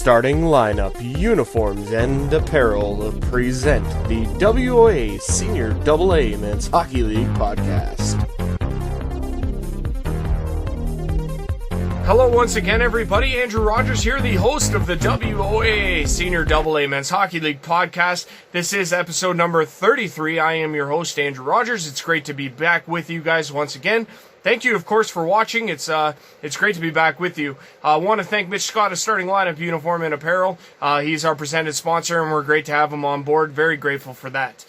Starting lineup, uniforms, and apparel present the WOA Senior AA Men's Hockey League podcast. Hello once again, everybody. Andrew Rogers here, the host of the WOA Senior AA Men's Hockey League podcast. This is episode number 33. I am your host, Andrew Rogers. It's great to be back with you guys once again. Thank you, of course, for watching. It's great to be back with you. I want to thank Mitch Scott of Starting Lineup Uniform and Apparel. He's our presented sponsor, and we're great to have him on board. Very grateful for that.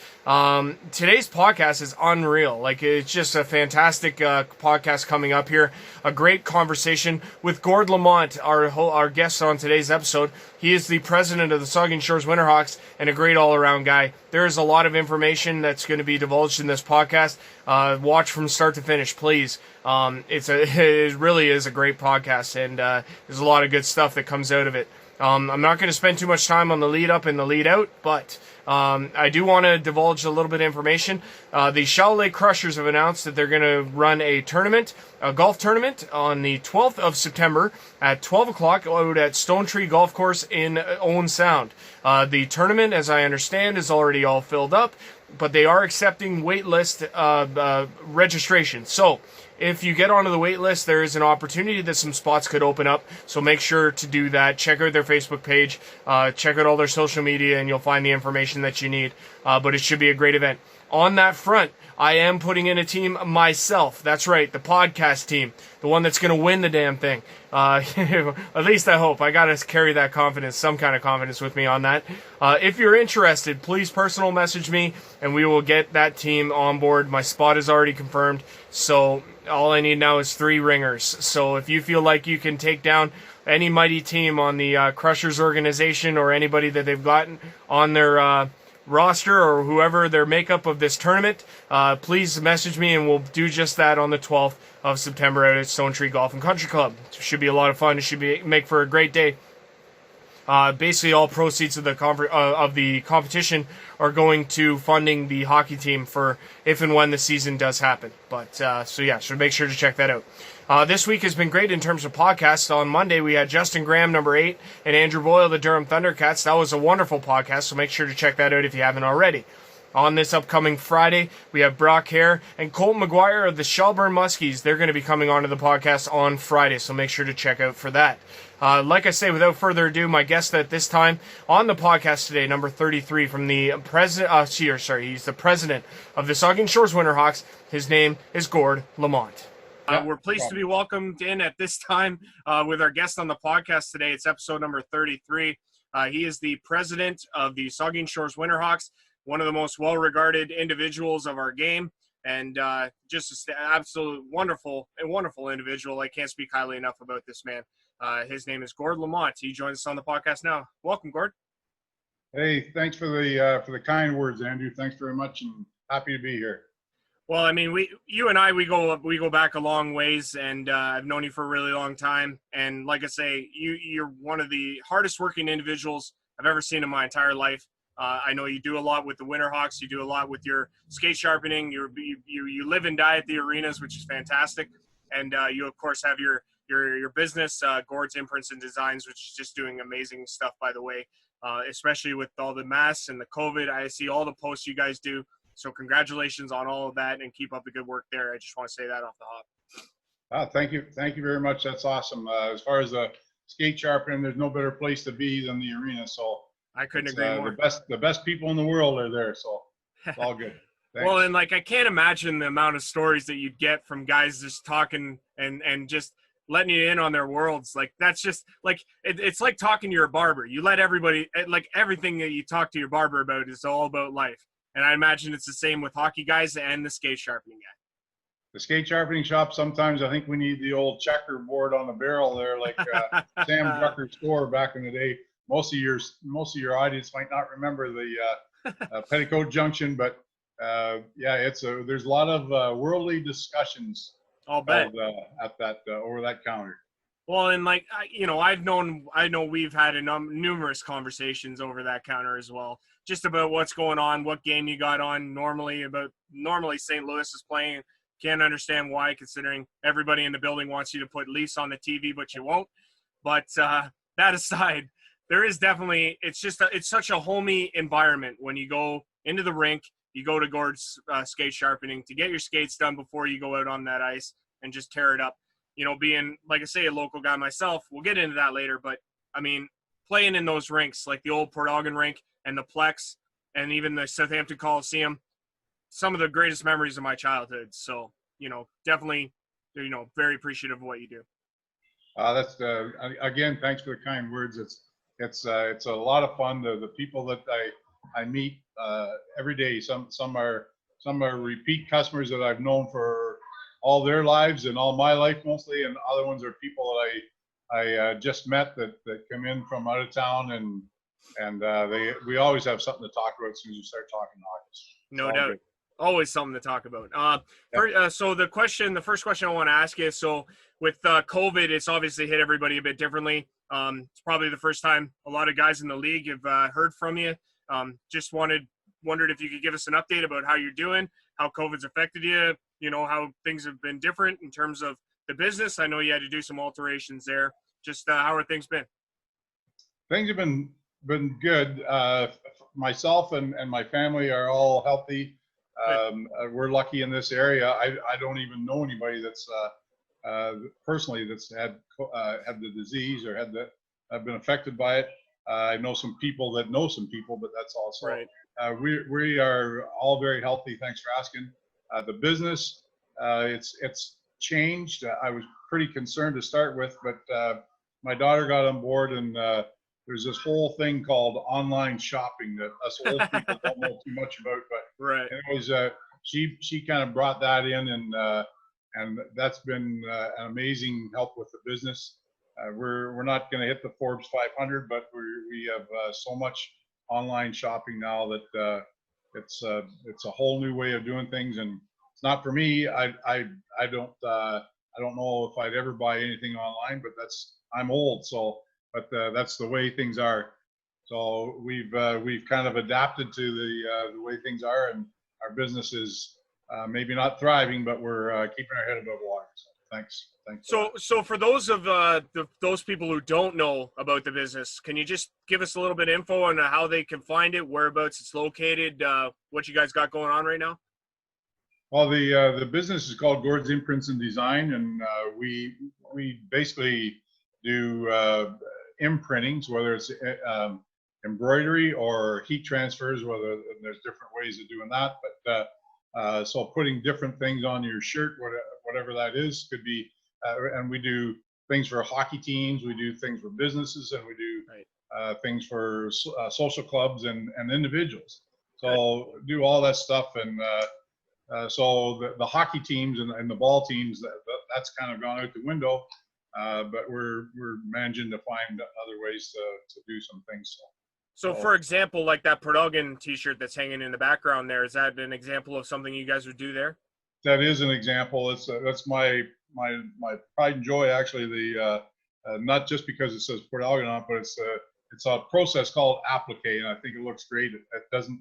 Today's podcast is unreal. It's just a fantastic podcast coming up here. A great conversation with Gord Lamont, our guest on today's episode. He is the president of the Saugeen Shores Winterhawks and a great all-around guy. There is a lot of information that's going to be divulged in this podcast. Watch from start to finish, please. It really is a great podcast, and there's a lot of good stuff that comes out of it. I'm not going to spend too much time on the lead up and the lead out, but I do want to divulge a little bit of information. The Chalet Crushers have announced that they're going to run a golf tournament on the 12th of September at 12 o'clock out at Stone Tree Golf Course in Owen Sound. The tournament, as I understand, is already all filled up, but they are accepting waitlist registration. So if you get onto the wait list, there is an opportunity that some spots could open up, so make sure to do that. Check out their Facebook page, check out all their social media, and you'll find the information that you need. But it should be a great event. On that front, I am putting in a team myself. That's right, the podcast team, the one that's going to win the damn thing. At least I hope. I got to carry that confidence, some kind of confidence with me on that. If you're interested, please personal message me, and we will get that team on board. My spot is already confirmed, so all I need now is 3 ringers. So if you feel like you can take down any mighty team on the Crushers organization or anybody that they've gotten on their roster or whoever their makeup of this tournament, please message me and we'll do just that on the 12th of September out at Stone Tree Golf and Country Club. It should be a lot of fun. It should make for a great day. Basically, all proceeds of the competition are going to funding the hockey team for if and when the season does happen. But so make sure to check that out. This week has been great in terms of podcasts. On Monday, we had Justin Graham, number 8, and Andrew Boyle, the Durham Thundercats. That was a wonderful podcast, so make sure to check that out if you haven't already. On this upcoming Friday, we have Brock Hare and Colton McGuire of the Shelburne Muskies. They're going to be coming onto the podcast on Friday, so make sure to check out for that. Like I say, without further ado, my guest at this time on the podcast today, number 33, from the president. He's the president of the Saugeen Shores Winterhawks. His name is Gord Lamont. We're pleased to be welcomed in at this time with our guest on the podcast today. It's episode number 33. He is the president of the Saugeen Shores Winterhawks, one of the most well-regarded individuals of our game, and just an absolute wonderful individual. I can't speak highly enough about this man. His name is Gord Lamont. He joins us on the podcast now. Welcome, Gord. Hey, thanks for the kind words, Andrew. Thanks very much, and happy to be here. Well, I mean, you and I, we go back a long ways, and I've known you for a really long time. And like I say, you're one of the hardest working individuals I've ever seen in my entire life. I know you do a lot with the Winterhawks. You do a lot with your skate sharpening. You live and die at the arenas, which is fantastic. And you, of course, have your business, Gord's Imprints and Designs, which is just doing amazing stuff, by the way, especially with all the masks and the COVID. I see all the posts you guys do. So congratulations on all of that, and keep up the good work there. I just want to say that off the hop. Thank you very much. That's awesome. As far as the skate sharpening, there's no better place to be than the arena. So I couldn't agree more. The best people in the world are there, so it's all good. Thanks. Well, and I can't imagine the amount of stories that you'd get from guys just talking and just letting you in on their worlds. That's just it's like talking to your barber. You let everybody, everything that you talk to your barber about is all about life. And I imagine it's the same with hockey guys and the skate sharpening guy. The skate sharpening shop, sometimes I think we need the old checkerboard on the barrel there, like Sam Drucker's store back in the day. Most of your audience might not remember the Petticoat Junction, but there's a lot of worldly discussions. I'll bet at that over that counter. Well, and I know we've had numerous conversations over that counter as well, just about what's going on, what game you got on. Normally St. Louis is playing. Can't understand why, considering everybody in the building wants you to put Leafs on the TV, but you won't. But that aside, there is definitely, it's such a homey environment when you go into the rink, you go to Gord's skate sharpening to get your skates done before you go out on that ice and just tear it up. You know, being, like I say, a local guy myself, we'll get into that later, but I mean, playing in those rinks, like the old Port Elgin rink and the Plex and even the Southampton Coliseum, some of the greatest memories of my childhood. So, you know, definitely, you know, very appreciative of what you do. That's again, thanks for the kind words. It's a lot of fun. The people that I meet every day. Some are repeat customers that I've known for all their lives and all my life mostly, and other ones are people that I just met that come in from out of town, and we always have something to talk about as soon as you start talking hockey. No doubt. Good. Always something to talk about. So the first question I want to ask you, so with COVID, it's obviously hit everybody a bit differently. It's probably the first time a lot of guys in the league have heard from you. Just wondered if you could give us an update about how you're doing, how COVID's affected you, you know, how things have been different in terms of the business. I know you had to do some alterations there. Just how are things been? Things have been good. Myself and my family are all healthy. We're lucky in this area. I don't even know anybody that's personally that's had the disease or have been affected by it. I know some people that know some people, but that's also right. We are all very healthy. Thanks for asking. The business, it's changed. I was pretty concerned to start with, but my daughter got on board, and there's this whole thing called online shopping that us old people don't know too much about. But right. anyways, she kind of brought that in, and that's been an amazing help with the business. We're not going to hit the Forbes 500, but we have so much online shopping now that it's a whole new way of doing things, and it's not for me. I don't know if I'd ever buy anything online, but I'm old, so but that's the way things are. So we've kind of adapted to the way things are, and our business is maybe not thriving, but we're keeping our head above water. So thanks. So for those of those people who don't know about the business, can you just give us a little bit of info on how they can find it, whereabouts it's located, what you guys got going on right now? Well, the business is called Gord's Imprints and Design, and we basically do imprintings, whether it's embroidery or heat transfers, whether there's different ways of doing that. But so putting different things on your shirt, whatever that is, could be. And we do things for hockey teams, we do things for businesses, and we do things for social clubs and individuals. So do all that stuff, and so the hockey teams and the ball teams, that's kind of gone out the window. But we're managing to find other ways to do some things. So for example, like that Port Elgin t-shirt that's hanging in the background there, is that an example of something you guys would do there? That is an example. That's my pride and joy, actually. The not just because it says Port Elgin on it, but it's a process called applique, and I think it looks great. It doesn't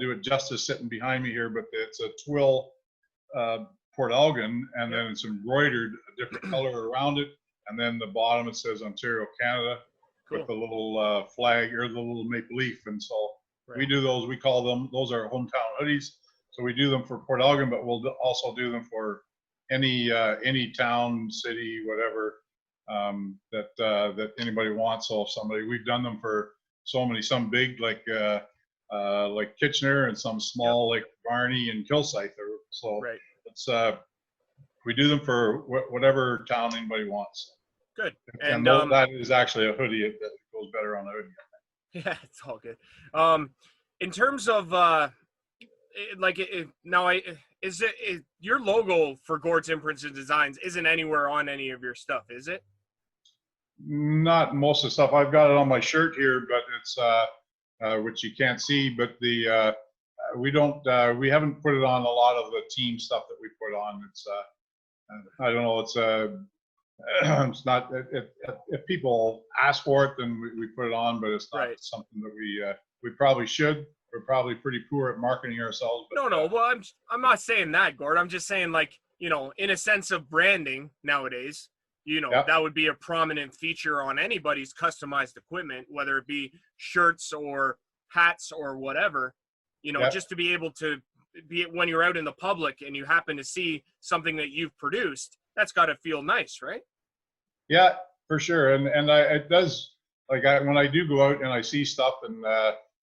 do it justice sitting behind me here, but it's a twill Port Elgin, and then it's embroidered a different color around it, and then the bottom it says Ontario, Canada, with the little flag or the little maple leaf. And so we do those. We call them, those are hometown hoodies. So we do them for Port Elgin, but we'll also do them for any town, city, whatever that anybody wants. So if we've done them for some big like Kitchener, and some small like Barney and Kilsyth. So it's we do them for whatever town anybody wants. Good. And that is actually a hoodie that goes better on the hoodie. Yeah, it's all good. In terms of your logo for Gord's Imprints and Designs isn't anywhere on any of your stuff, is it? Not most of the stuff. I've got it on my shirt here, but it's which you can't see. But we haven't put it on a lot of the team stuff that we put on. It's I don't know. It's not. If people ask for it, then we put it on. But it's not something that we probably should. We're probably pretty poor at marketing ourselves. But, no. Well, I'm not saying that, Gord. I'm just saying, like, you know, in a sense of branding nowadays, Yep. that would be a prominent feature on anybody's customized equipment, whether it be shirts or hats or whatever, Yep. just to be able to be when you're out in the public and you happen to see something that you've produced, that's got to feel nice, right? Yeah, for sure. And it does, like when I do go out and I see stuff, and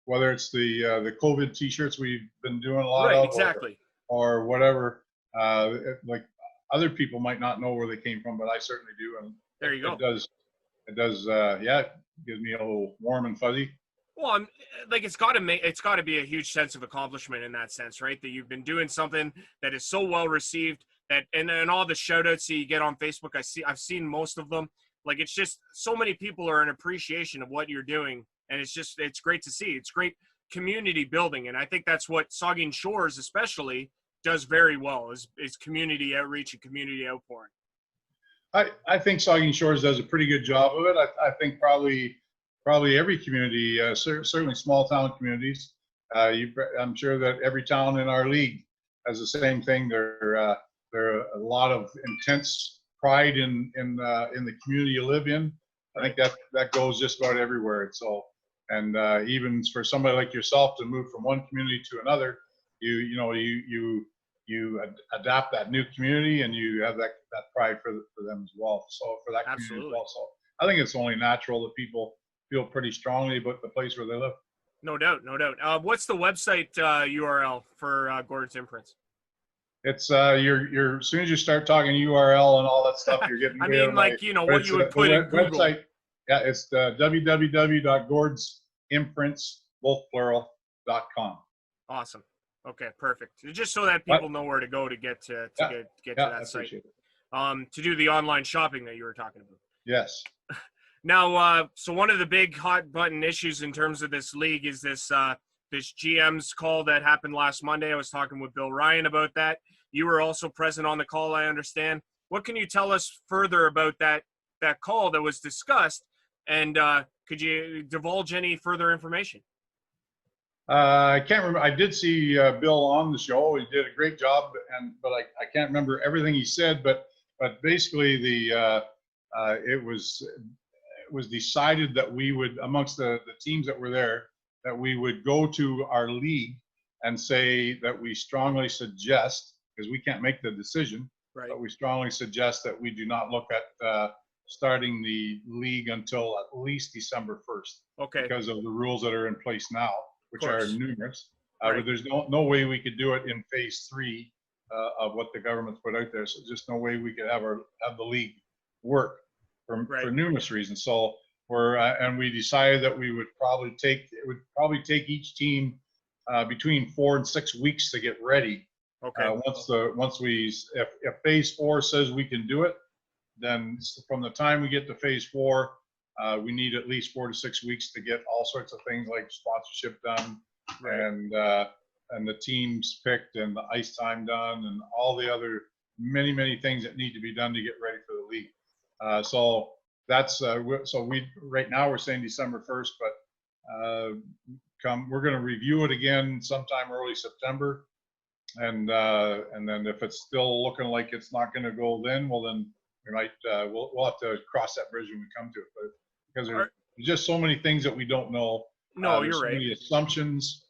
whether it's the COVID t-shirts we've been doing a lot Right, of, exactly. or whatever, like other people might not know where they came from, but I certainly do. And There you go. It does, yeah, it gives me a little warm and fuzzy. Well, it's got to be a huge sense of accomplishment in that sense, right? That you've been doing something that is so well received, that and all the shout outs that you get on Facebook, I've seen most of them. Like, it's just so many people are in appreciation of what you're doing, and it's great to see. It's great community building, and I think that's what Saugeen Shores especially does very well, is community outreach and community outpouring. I think Saugeen Shores does a pretty good job of it. I think probably every community, certainly small town communities. I'm sure that every town in our league has the same thing. There are a lot of intense pride in the community you live in. I think that goes just about everywhere. And even for somebody like yourself to move from one community to another, you adapt that new community, and you have that pride for them as well. So for that community as well. So I think it's only natural that people feel pretty strongly about the place where they live. No doubt. What's the website URL for Gord's Imprints? It's you're as soon as you start talking URL and all that stuff, you're getting. I mean, what you would put in Google. Website. Yeah, it's www.gordsimprints.com. Awesome. Okay, perfect. Just so that people know where to go to get to that site. To do the online shopping that you were talking about. Yes. Now, so one of the big hot button issues in terms of this league is this GM's call that happened last Monday. I was talking with Bill Ryan about that. You were also present on the call, I understand. What can you tell us further about that call that was discussed? And could you divulge any further information? I can't remember. I did see Bill on the show. He did a great job, but I can't remember everything he said. But basically, it was decided that we would, amongst the teams that were there, that we would go to our league and say that we strongly suggest, because we can't make the decision, right, but we strongly suggest that we do not look at starting the league until at least December 1st. Okay. Because of the rules that are in place now, which are numerous. Right. But there's no way we could do it in phase 3 of what the government's put out there. So just no way we could have the league work for numerous reasons. So and we decided that it would probably take each team between 4 and 6 weeks to get ready. Okay. If phase 4 says we can do it, then from the time we get to phase 4, we need at least 4 to 6 weeks to get all sorts of things like sponsorship done, and the teams picked, and the ice time done, and all the other many things that need to be done to get ready for the league. So that's right now we're saying December 1st, but we're going to review it again sometime early September, and then if it's still looking like it's not going to go then, well then we might we'll have to cross that bridge when we come to it. But because there's just so many things that we don't know. No, you're right. Many assumptions.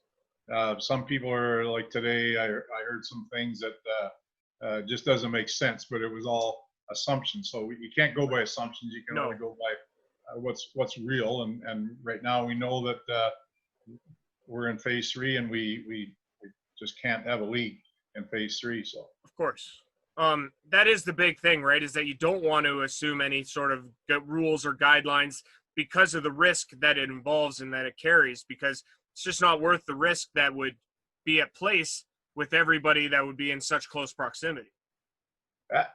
Some people are like today. I heard some things that just doesn't make sense, but it was all assumptions. So you can't go by assumptions. You can only go by what's real. And right now we know that we're in phase 3, and we just can't have a league in phase 3. So of course. That is the big thing, right? Is that you don't want to assume any sort of rules or guidelines because of the risk that it involves and that it carries, because it's just not worth the risk that would be at place with everybody that would be in such close proximity.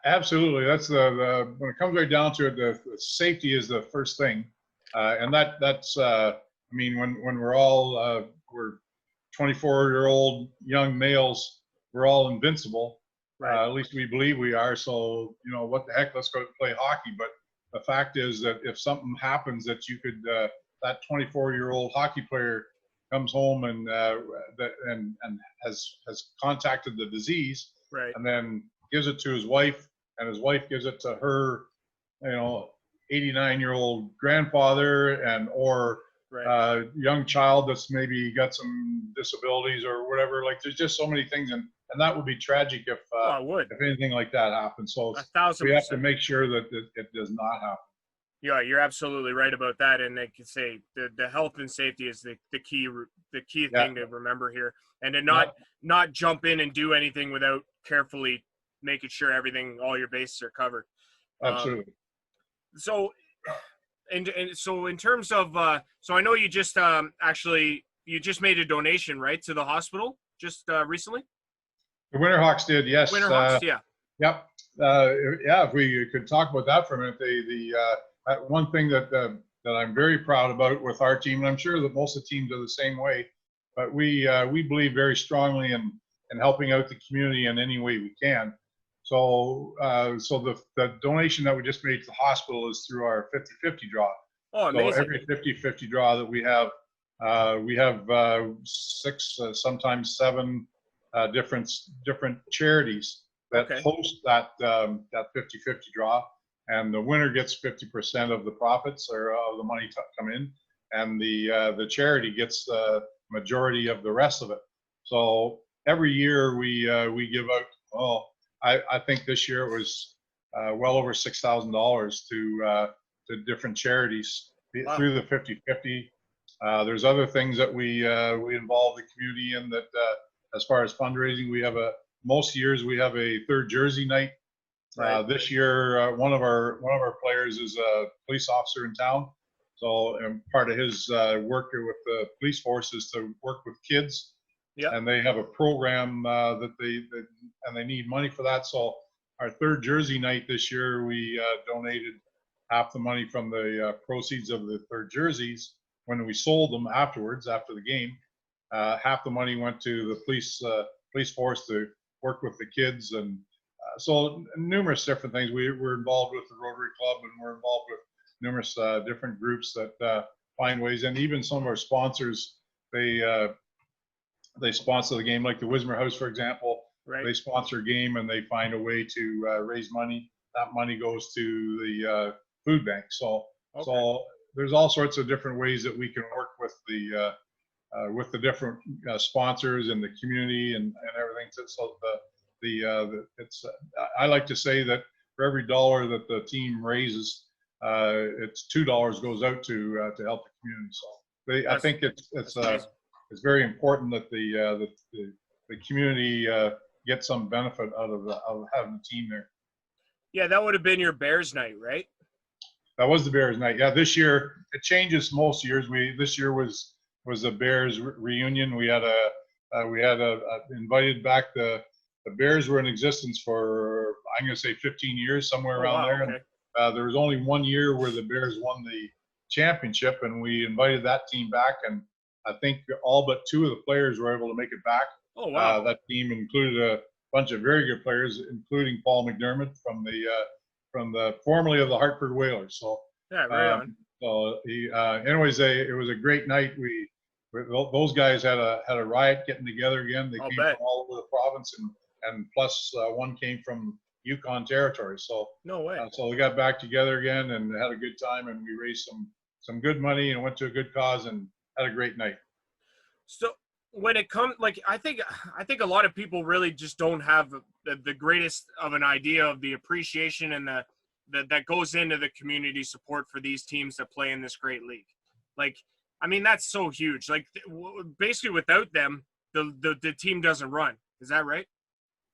Absolutely. That's the when it comes right down to it, the safety is the first thing. And that's, I mean, when we're all, we're 24-year-old young males, we're all invincible. Right. At least we believe we are. So, what the heck, let's go play hockey. But the fact is that if something happens, that you could, that 24-year-old hockey player comes home and has contacted the disease, right, and then gives it to his wife, and his wife gives it to her 89-year-old grandfather or Right. young child that's maybe got some disabilities or whatever. Like there's just so many things, and that would be tragic Oh, I would. if anything like that happens. So A thousand we have to percent. make sure that it does not happen. Yeah, you're absolutely right about that. And they can say the health and safety is the key Yeah, thing to remember here, and to yeah, not jump in and do anything without carefully making sure all your bases are covered. Um, absolutely. so and so in terms of so I know you just actually you just made a donation, right, to the hospital just recently. The Winterhawks did, yes. Winterhawks, yeah. Yep. Yeah, if we could talk about that for a minute. One thing that I'm very proud about with our team, and I'm sure that most of the teams are the same way, but we believe very strongly in helping out the community in any way we can. So the donation that we just made to the hospital is through our 50-50 draw. Oh, So amazing. every 50-50 draw that we have 6, sometimes 7 different charities that Okay. host that 50-50 draw, and the winner gets 50% of the profits or of the money come in, and the charity gets the majority of the rest of it. So every year we give out. Oh, I think this year it was well over $6,000 to different charities Wow. through the 50-50. There's other things that we involve the community in that. As far as fundraising, most years we have a third jersey night. Right. This year, one of our players is a police officer in town, so and part of his work with the police force is to work with kids, Yeah. and they have a program that they need money for that. So our third jersey night this year, we donated half the money from the proceeds of the third jerseys when we sold them afterwards after the game. Half the money went to the police force to work with the kids, and so numerous different things. We're involved with the Rotary Club, and we're involved with numerous different groups that find ways, and even some of our sponsors, they sponsor the game, like the Wismer House, for example. Right. They sponsor a game, and they find a way to raise money. That money goes to the food bank. So there's all sorts of different ways that we can work with the different sponsors and the community and everything. So it's I like to say that for every dollar that the team raises, it's $2 goes out to help the community. So I think it's very important that the community get some benefit out of having the team there. Yeah, that would have been your Bears night, right? That was the Bears night. Yeah, this year it changes most years. This year was a Bears reunion. We had invited back the Bears were in existence for, I'm going to say 15 years, somewhere around there. Okay. And there was only one year where the Bears won the championship, and we invited that team back. And I think all but 2 of the players were able to make it back. Oh, wow. That team included a bunch of very good players, including Paul McDermott from the formerly of the Hartford Whalers. So yeah, right on. So anyways, it was a great night. Those guys had a riot getting together again. They came from all over the province, and plus one came from Yukon Territory. So no way. So we got back together again and had a good time, and we raised some good money and went to a good cause and had a great night. So when it comes, like, I think a lot of people really just don't have the greatest of an idea of the appreciation and that goes into the community support for these teams that play in this great league. Like, I mean, that's so huge. Like, basically without them, the team doesn't run. Is that right?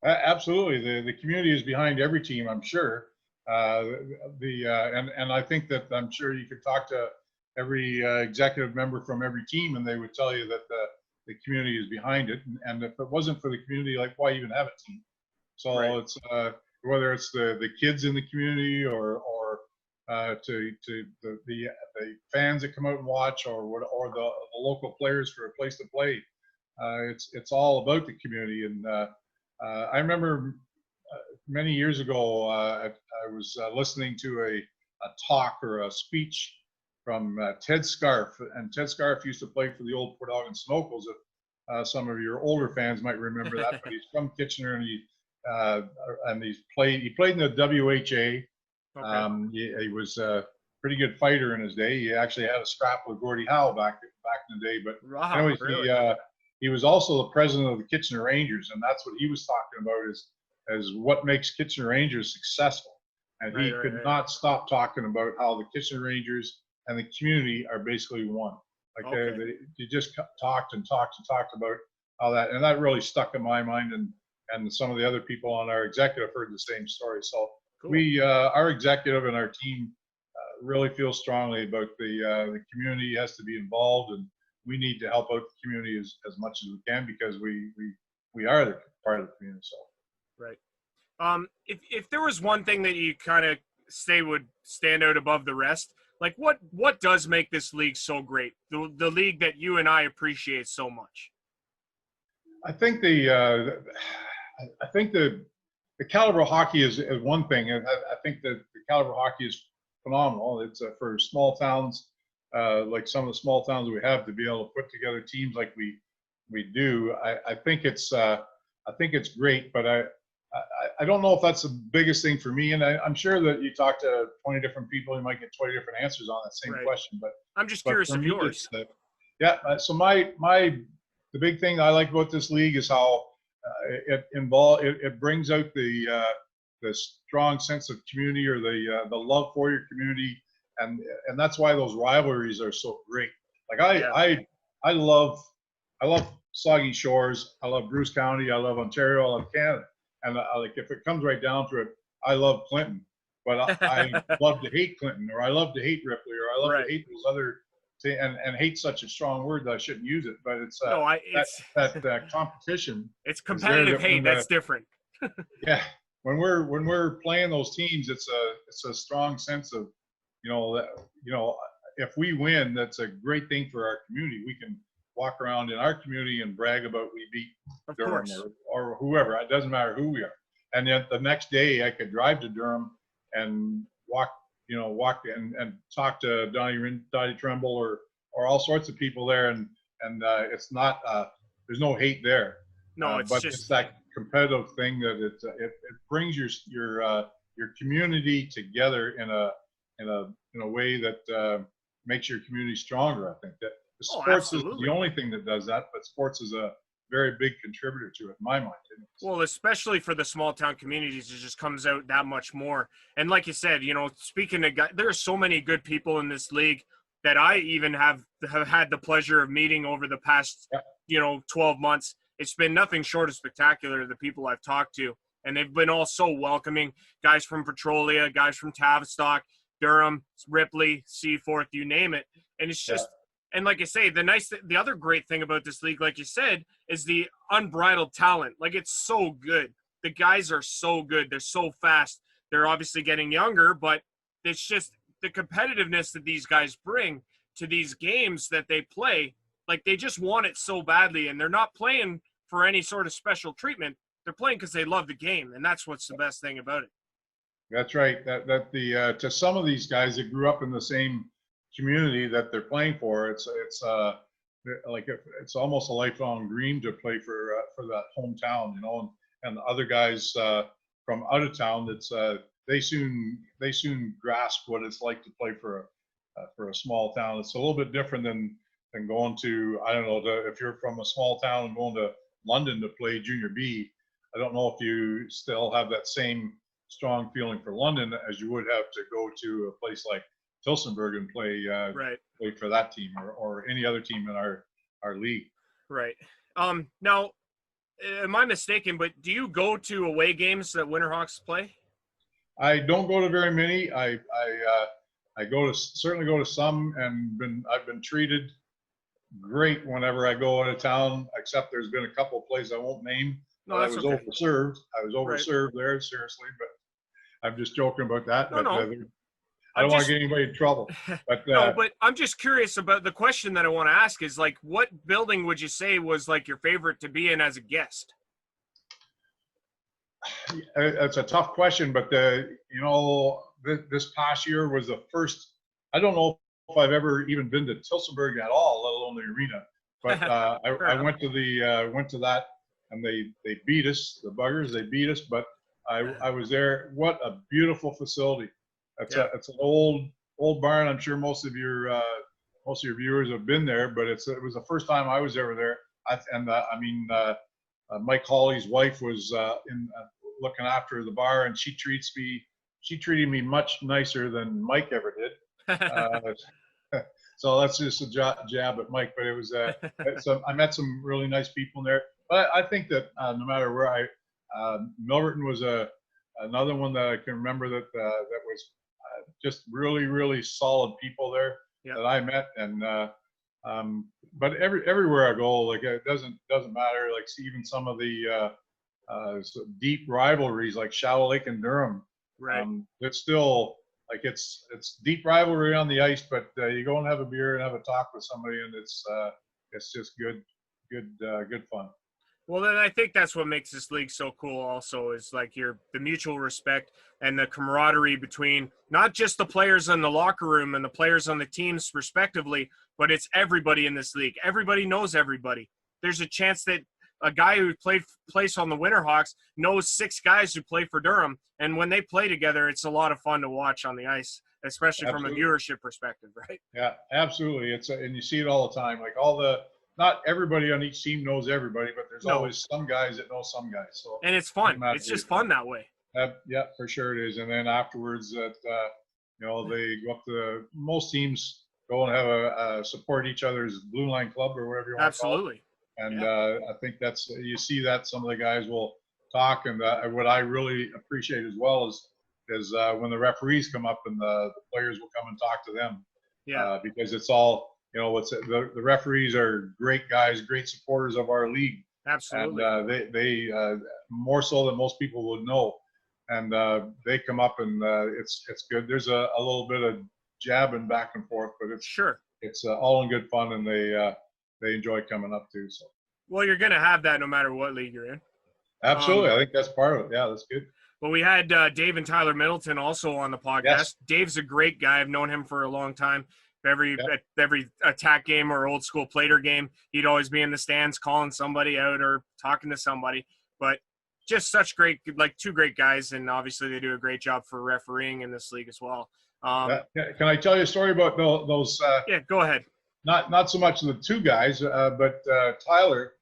Absolutely. The community is behind every team, I'm sure. And I think that I'm sure you could talk to every executive member from every team, and they would tell you that the community is behind it. And if it wasn't for the community, like, why even have a team? So right. It's whether it's the kids in the community or to the fans that come out and watch, or the local players for a place to play. It's all about the community. And I remember many years ago, I was listening to a talk or a speech from Ted Scarf, and Ted Scarf used to play for the old Port Elgin Snowcos. If some of your older fans might remember that, but he's from Kitchener, and he played in the WHA, Okay. He was a pretty good fighter in his day. He actually had a scrap with Gordie Howe back in the day. But Wow, anyways, really? he was also the president of the Kitchener Rangers, and that's what he was talking about is what makes Kitchener Rangers successful. And Right, he right, could right. not stop talking about how the Kitchener Rangers and the community are basically one. Like Okay. they just talked about how that, and that really stuck in my mind. And some of the other people on our executive heard the same story. So Cool. our executive and our team really feel strongly about the community has to be involved, and we need to help out the community as much as we can because we are the part of the community. So. Right. If there was one thing that you kind of say would stand out above the rest, like what does make this league so great? The league that you and I appreciate so much. I think the caliber of hockey is one thing, and I think that the caliber of hockey is phenomenal. It's for small towns, like some of the small towns we have, to be able to put together teams like we do. I think it's great, but I don't know if that's the biggest thing for me. And I'm sure that you talk to 20 different people, you might get 20 different answers on that same Right. question. But I'm just curious for of me, yours. so the big thing I like about this league is how it brings out the strong sense of community, or the love for your community, and that's why those rivalries are so great. Like I love Soggy Shores, I love Bruce County, I love Ontario, I love Canada, and like if it comes right down to it, I love Clinton, but I love to hate Clinton, or I love to hate Ripley, or I love Right. to hate those other. And hate such a strong word that I shouldn't use it, but it's that competition. It's competitive hate. That's different. Yeah, when we're playing those teams, it's a strong sense of, if we win, that's a great thing for our community. We can walk around in our community and brag about we beat Durham or whoever. It doesn't matter who we are. And then the next day, I could drive to Durham and walk and talk to Donnie Tremble or all sorts of people there, and it's not there's no hate there. No, but it's that competitive thing that it brings your community together in a way that makes your community stronger. I think that sports is the only thing that does that, but sports is a very big contributor to it, in my mind. Well, especially for the small town communities, it just comes out that much more. And like you said, speaking of guys, there are so many good people in this league that I even have had the pleasure of meeting over the past, 12 months. It's been nothing short of spectacular, the people I've talked to. And they've been all so welcoming. Guys from Petrolia, guys from Tavistock, Durham, Ripley, Seaforth, you name it. And it's just, and like I say, the other great thing about this league, like you said, is the unbridled talent. Like, it's so good. The guys are so good. They're so fast. They're obviously getting younger, but it's just the competitiveness that these guys bring to these games that they play. Like, they just want it so badly, and they're not playing for any sort of special treatment. They're playing because they love the game, and that's what's the best thing about it. That's right. To some of these guys that grew up in the same community that they're playing for, it's almost a lifelong dream to play for that hometown, and the other guys from out of town, they soon grasp what it's like to play for a small town. It's a little bit different than going to, I don't know, if you're from a small town and going to London to play junior B. I don't know if you still have that same strong feeling for London as you would have to go to a place like Tillsonburg and play for that team or any other team in our league. Right. Now, am I mistaken, but do you go to away games that Winterhawks play? I don't go to very many. I certainly go to some, and I've been treated great whenever I go out of town, except there's been a couple of places I won't name. No, I was overserved. I was overserved there, seriously, but I'm just joking about that. No. I don't want to get anybody in trouble. But no, but I'm just curious about the question that I want to ask is, like, what building would you say was like your favorite to be in as a guest? It's a tough question, but this past year was the first. I don't know if I've ever even been to Tillsonburg at all, let alone the arena. But I went to that, and they beat us, the buggers. They beat us, but I was there. What a beautiful facility! It's an old barn. I'm sure most of your viewers have been there, but it was the first time I was ever there. Mike Hawley's wife was looking after the bar, and she treated me much nicer than Mike ever did. So that's just a jab at Mike, but it was I met some really nice people in there. But I think that no matter where Milverton was another one that I can remember that was just really, really solid people there that I met. And but everywhere I go, like it doesn't matter. Like even some of the deep rivalries like Shallow Lake and Durham, it's still like it's deep rivalry on the ice, but you go and have a beer and have a talk with somebody, and it's just good fun. Well, then I think that's what makes this league so cool also is like the mutual respect and the camaraderie between not just the players in the locker room and the players on the teams respectively, but it's everybody in this league. Everybody knows everybody. There's a chance that a guy who plays on the Winterhawks knows 6 guys who play for Durham. And when they play together, it's a lot of fun to watch on the ice, especially from a viewership perspective, right? Yeah, absolutely. And you see it all the time. Like not everybody on each team knows everybody, but there's always some guys that know some guys. So and it's fun. It's just fun that way. Yeah, for sure it is. And then afterwards, they go up to most teams go and have a support each other's blue line club or whatever you want to call it. Absolutely. And I think you see that some of the guys will talk. And what I really appreciate as well is when the referees come up and the players will come and talk to them. Yeah. Because it's all. The referees are great guys, great supporters of our league. Absolutely. And they more so than most people would know. And they come up and it's good. There's a little bit of jabbing back and forth, but it's all in good fun, and they enjoy coming up too. So. Well, you're going to have that no matter what league you're in. Absolutely. I think that's part of it. Yeah, that's good. Well, we had Dave and Tyler Middleton also on the podcast. Yes. Dave's a great guy. I've known him for a long time. At every attack game or old school Plater game, he'd always be in the stands calling somebody out or talking to somebody. But just such two great guys, and obviously they do a great job for refereeing in this league as well. Can I tell you a story about those? Yeah, go ahead. Not so much the 2 guys, but Tyler.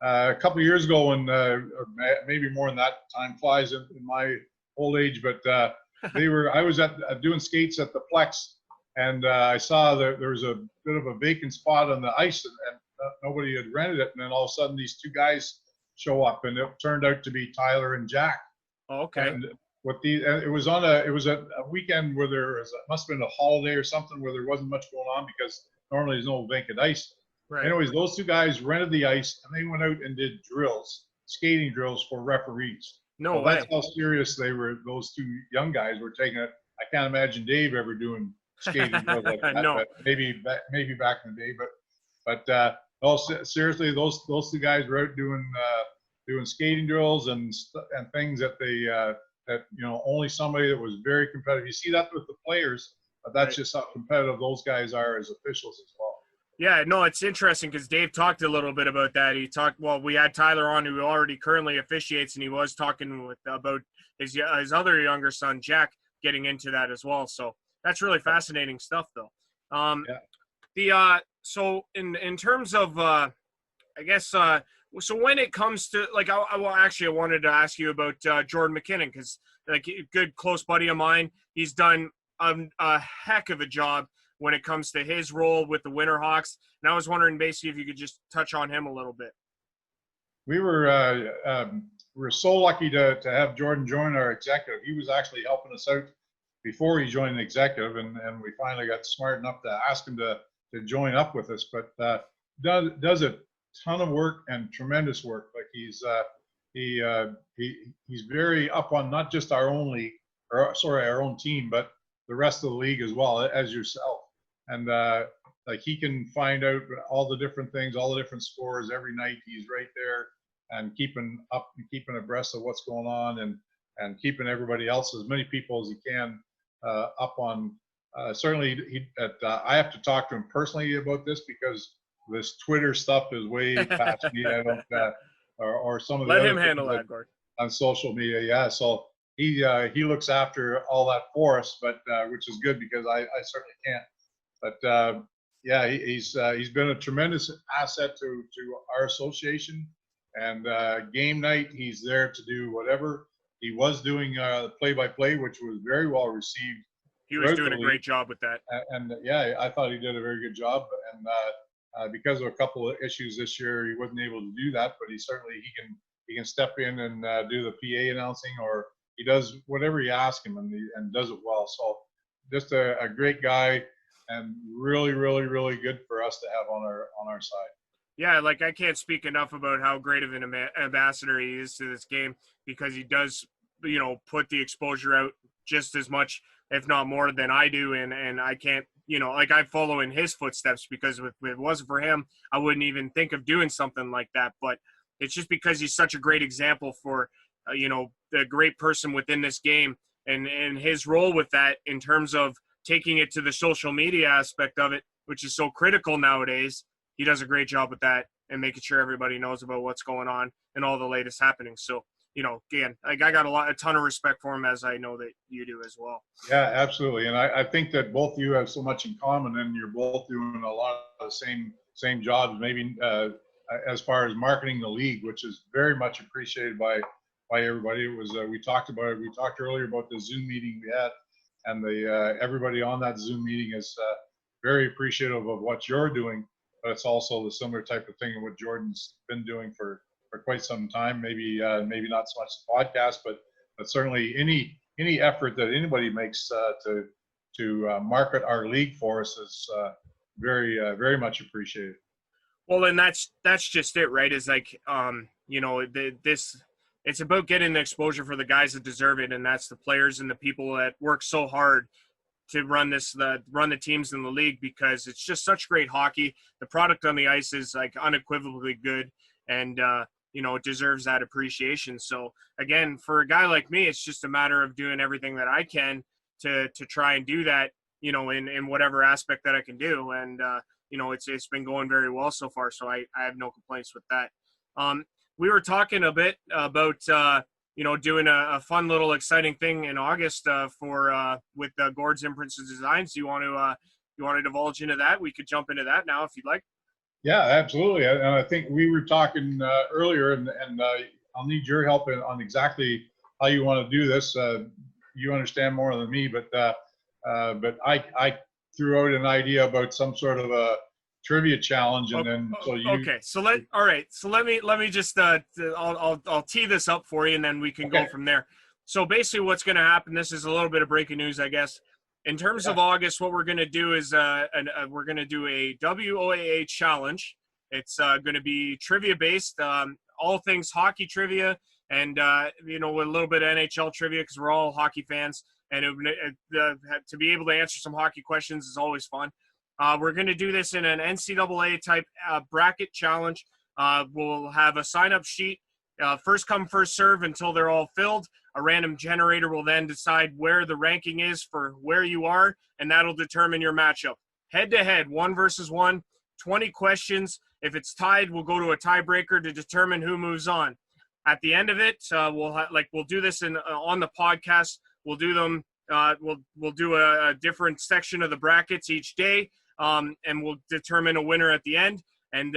A couple of years ago, when or maybe more than that, time flies in my old age. But I was doing skates at the Plex. And I saw that there was a bit of a vacant spot on the ice, and nobody had rented it. And then all of a sudden, these 2 guys show up, and it turned out to be Tyler and Jack. Oh, okay. And it was a weekend where must have been a holiday or something where there wasn't much going on because normally there's no vacant ice. Right. Anyways, those 2 guys rented the ice, and they went out and did skating drills for referees. No way. That's how serious they were. Those 2 young guys were taking it. I can't imagine Dave ever doing skating drills like that. No. Maybe back in the day, but seriously, those 2 guys were out doing skating drills and things that only somebody that was very competitive. You see that with the players, but that's just how competitive those guys are as officials as well. Yeah, no, it's interesting because Dave talked a little bit about that. We had Tyler on who already currently officiates, and he was talking about his other younger son, Jack, getting into that as well. So that's really fascinating stuff, though. So in terms of, so when it comes to I wanted to ask you about Jordan Mckinnon because a good close buddy of mine. He's done a heck of a job when it comes to his role with the Winterhawks, and I was wondering basically if you could just touch on him a little bit. We were so lucky to have Jordan join our executive. He was actually helping us out before he joined the executive, and we finally got smart enough to ask him to join up with us. But does a ton of work and tremendous work. Like he's very up on not just our own team, but the rest of the league as well as yourself. And he can find out all the different things, all the different scores every night. He's right there and keeping abreast of what's going on and keeping everybody else, as many people as he can, up on. Certainly, I have to talk to him personally about this because this Twitter stuff is way past me. I don't, or some of the let other him handle that, Gord. On social media. Yeah. So he looks after all that for us, but which is good because I certainly can't. But yeah, he's been a tremendous asset to our association. And game night, he's there to do whatever. He was doing play-by-play, which was very well received. He was doing a great job with that. And yeah, I thought he did a very good job. And because of a couple of issues this year, he wasn't able to do that. But he can step in and do the PA announcing, or he does whatever you ask him, and does it well. So just a great guy, and really, really, really good for us to have on our side. Yeah, like I can't speak enough about how great of an ambassador he is to this game, because he does, put the exposure out just as much, if not more, than I do. And I can't, like I follow in his footsteps, because if it wasn't for him, I wouldn't even think of doing something like that. But it's just because he's such a great example for, the great person within this game, and his role with that in terms of taking it to the social media aspect of it, which is so critical nowadays. He does a great job with that and making sure everybody knows about what's going on and all the latest happenings. So, again, I got a ton of respect for him, as I know that you do as well. Yeah, absolutely. And I think that both of you have so much in common, and you're both doing a lot of the same jobs, maybe as far as marketing the league, which is very much appreciated by everybody. It was we talked about it. We talked earlier about the Zoom meeting we had, and everybody on that Zoom meeting is very appreciative of what you're doing. But it's also the similar type of thing what Jordan's been doing for quite some time. Maybe not so much the podcast, but certainly any effort that anybody makes to market our league for us is very much appreciated. Well, and that's just it, right? Is like it's about getting the exposure for the guys that deserve it, and that's the players and the people that work so hard to run the teams in the league, because it's just such great hockey. The product on the ice is like unequivocally good, and it deserves that appreciation. So again, for a guy like me, it's just a matter of doing everything that I can to try and do that, in whatever aspect that I can do. And it's been going very well so far, so I have no complaints with that. We were talking a bit about doing a fun little exciting thing in August with Gord's Imprints and Designs. You want to divulge into that? We could jump into that now if you'd like. Yeah, absolutely. And I think we were talking earlier, and I'll need your help on exactly how you want to do this. You understand more than me, but I threw out an idea about some sort of a trivia challenge, and then okay. So let me just I'll tee this up for you, and then we can go from there. So basically, what's going to happen? This is a little bit of breaking news, I guess. In terms of August, what we're going to do is we're going to do a WOAA challenge. It's going to be trivia based, all things hockey trivia, and with a little bit of NHL trivia, because we're all hockey fans, and to be able to answer some hockey questions is always fun. We're going to do this in an NCAA type bracket challenge. We'll have a sign-up sheet, first come, first serve until they're all filled. A random generator will then decide where the ranking is for where you are, and that'll determine your matchup. Head-to-head, 1 versus 1, 20 questions. If it's tied, we'll go to a tiebreaker to determine who moves on. At the end of it, we'll do this on the podcast. We'll do them. We'll do a different section of the brackets each day. And we'll determine a winner at the end, and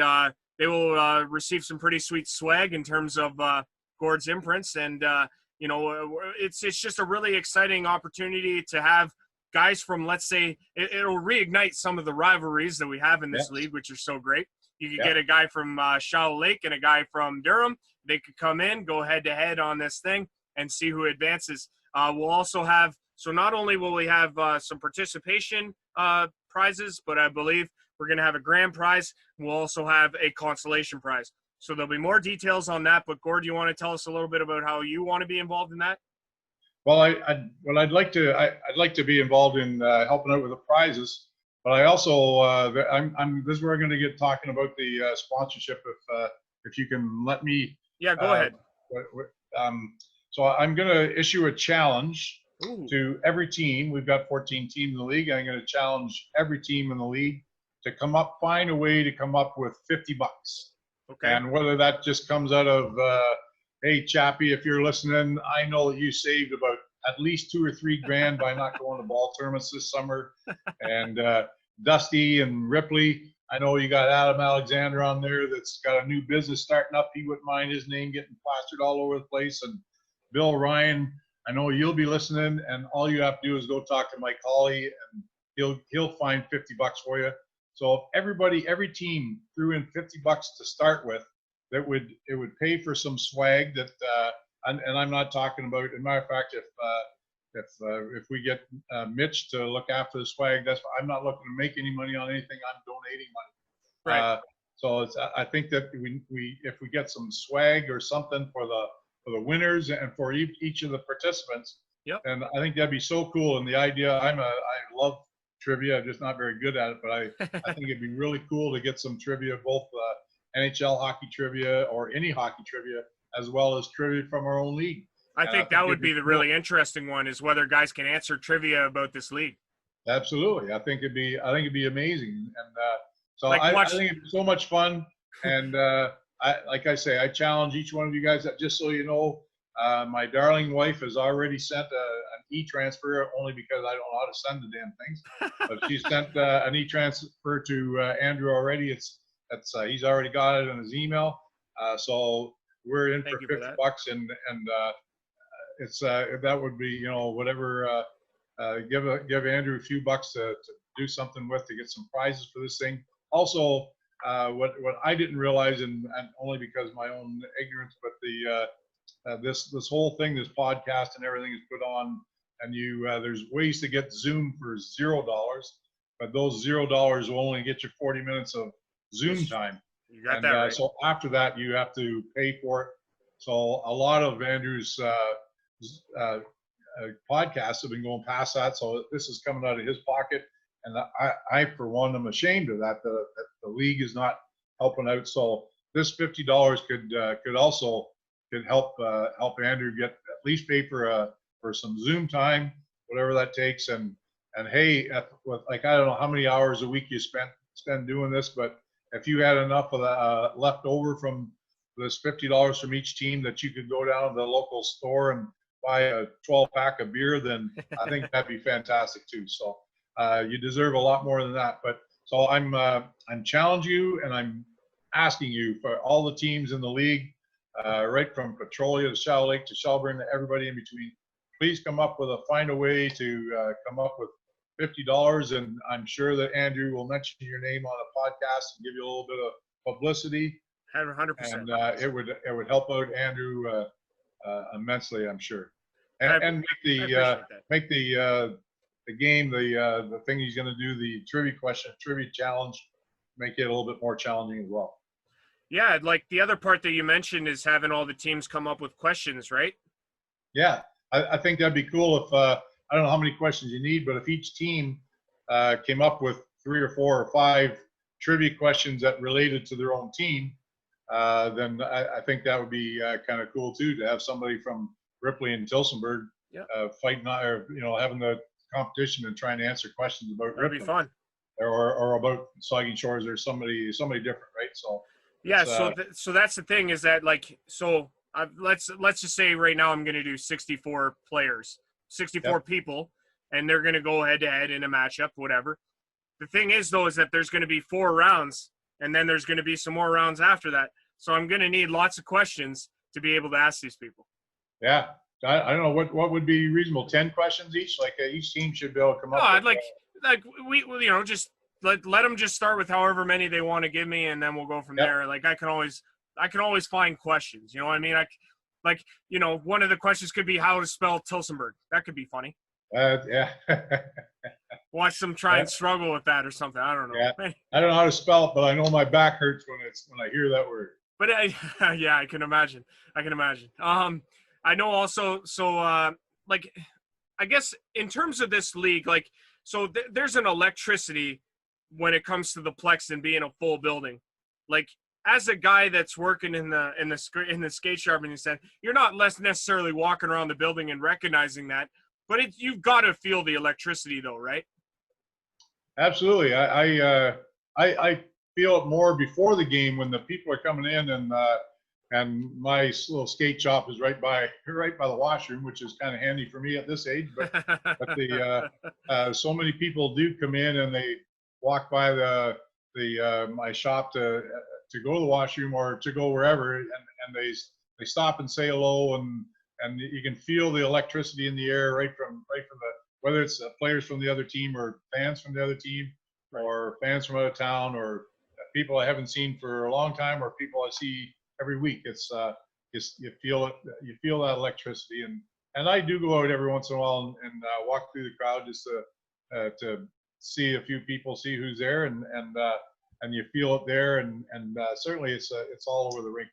they will receive some pretty sweet swag in terms of Gord's Imprints, and it's just a really exciting opportunity to have guys from, let's say, it'll reignite some of the rivalries that we have in this league, which are so great. You could get a guy from Shallow Lake and a guy from Durham. They could come in, go head to head on this thing, and see who advances. We'll also have, so not only will we have some participation prizes, but I believe we're going to have a grand prize. We'll also have a consolation prize. So there'll be more details on that. But Gord, do you want to tell us a little bit about how you want to be involved in that? Well, I'd like to be involved in helping out with the prizes, but I also this is where I'm going to get talking about the sponsorship. If you can let me. Yeah, go ahead. So I'm going to issue a challenge to every team. We've got 14 teams in the league. I'm going to challenge every team in the league to find a way to come up with $50. Okay. And whether that just comes out of, hey, Chappie, if you're listening, I know that you saved about at least $2 or $3 grand by not going to ball tournaments this summer. And Dusty and Ripley, I know you got Adam Alexander on there that's got a new business starting up. He wouldn't mind his name getting plastered all over the place. And Bill Ryan, I know you'll be listening, and all you have to do is go talk to Mike Hawley, and he'll find $50 for you. So every team threw in $50 to start with. It would pay for some swag that, and I'm not talking about. As a matter of fact, if we get Mitch to look after the swag, I'm not looking to make any money on anything. I'm donating money. Right. So I think that if we get some swag or something for the winners and for each of the participants, yep. And I think that'd be so cool. And the idea, I love trivia. I'm just not very good at it, but I think it'd be really cool to get some trivia, both NHL hockey trivia or any hockey trivia, as well as trivia from our own league. I think that would be the really interesting one, is whether guys can answer trivia about this league. Absolutely. I think it'd be amazing. And so like I think it'd be so much fun. And like I say, I challenge each one of you guys that, just so you know, my darling wife has already sent an e-transfer, only because I don't know how to send the damn things. But she sent an e-transfer to Andrew already. He's already got it in his email. So we're in for $50, and it's that would be, whatever. Give Andrew a few bucks to do something with, to get some prizes for this thing. Also, what I didn't realize, and only because of my own ignorance, but this whole thing, this podcast and everything is put on, and there's ways to get Zoom for $0, but those $0 will only get you 40 minutes of Zoom time. You got that right. So after that, you have to pay for it. So a lot of Andrew's podcasts have been going past that. So this is coming out of his pocket, and I for one, am ashamed of that. The league is not helping out. So this $50 could also help Andrew get at least pay for some Zoom time, whatever that takes. And hey, like, I don't know how many hours a week you spend doing this, but if you had enough of the left over from this $50 from each team that you could go down to the local store and buy a 12-pack of beer, then I think that'd be fantastic too. So you deserve a lot more than that. But so I'm challenging you, and I'm asking you, for all the teams in the league, right from Petrolia to Shadow Lake to Shelburne to everybody in between, please find a way to come up with $50, and I'm sure that Andrew will mention your name on a podcast and give you a little bit of publicity. 100%. And it would help out Andrew immensely, I'm sure. And make the game, the thing he's going to do, the trivia challenge, make it a little bit more challenging as well. Yeah, like the other part that you mentioned is having all the teams come up with questions, right? Yeah, I think that'd be cool if I don't know how many questions you need, but if each team came up with 3 or 4 or 5 trivia questions that related to their own team, then I think that would be kind of cool too, to have somebody from Ripley and Tilsonburg fighting, or having the competition and trying to answer questions about That'd Ripley. be fun. Or about Saugeen Shores, or somebody different, right? So yeah, so that's the thing, is that, like, so let's just say right now I'm going to do 64 players, 64 people, and they're going to go head to head in a matchup, whatever. The thing is, though, is that there's going to be 4 rounds, and then there's going to be some more rounds after that. So I'm going to need lots of questions to be able to ask these people. Yeah. I don't know what would be reasonable. 10 questions each? Like each team should be able to come up with. Like we just let them just start with however many they want to give me, and then we'll go from there. Like I can always find questions. You know what I mean? One of the questions could be how to spell Tilsonburg. That could be funny. Yeah. Watch them try and struggle with that or something. I don't know. Yeah. I don't know how to spell it, but I know my back hurts when I hear that word. But yeah, I can imagine. I know also. So I guess in terms of this league, like, so there's an electricity when it comes to the Plex and being a full building. Like, as a guy that's working in the skate shop, and you said you're not necessarily walking around the building and recognizing that, but you've got to feel the electricity, though, right? Absolutely. I feel it more before the game when the people are coming in, and and my little skate shop is right by the washroom, which is kind of handy for me at this age. But the so many people do come in and they walk by the my shop to go to the washroom or to go wherever, and they stop and say hello, and you can feel the electricity in the air right from the, whether it's players from the other team or fans from the other team or fans from out of town or people I haven't seen for a long time or people I see every week. It's you feel it, you feel that electricity, and I do go out every once in a while and walk through the crowd just to see a few people, see who's there, and you feel it there, and certainly it's all over the rink.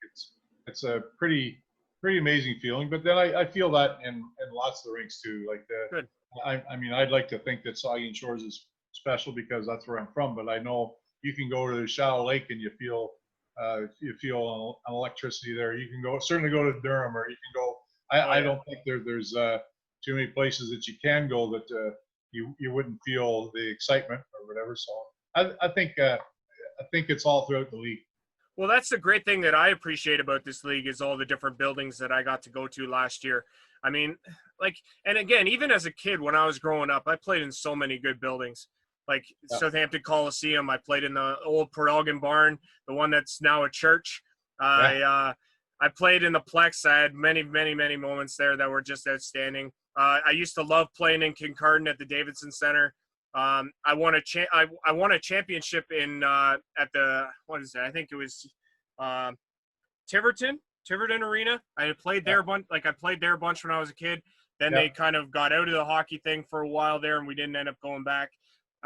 It's a pretty amazing feeling. But then I feel that in lots of the rinks too. Like Good. I mean, I'd like to think that Saugeen Shores is special because that's where I'm from, but I know you can go to the shallow lake and you feel an electricity there. You can certainly go to Durham, or you can go. I don't think there's too many places that you can go that you wouldn't feel the excitement or whatever. So I think it's all throughout the league. Well, that's the great thing that I appreciate about this league is all the different buildings that I got to go to last year. I mean, like, and again, even as a kid when I was growing up, I played in so many good buildings. Like Southampton Coliseum, I played in the old Port Elgin barn, the one that's now a church. I played in the Plex. I had many moments there that were just outstanding. I used to love playing in Kincardine at the Davidson Center. I won a championship in at the, what is it? I think it was Tiverton Arena. I had played there I played there a bunch when I was a kid. Then they kind of got out of the hockey thing for a while there, and we didn't end up going back.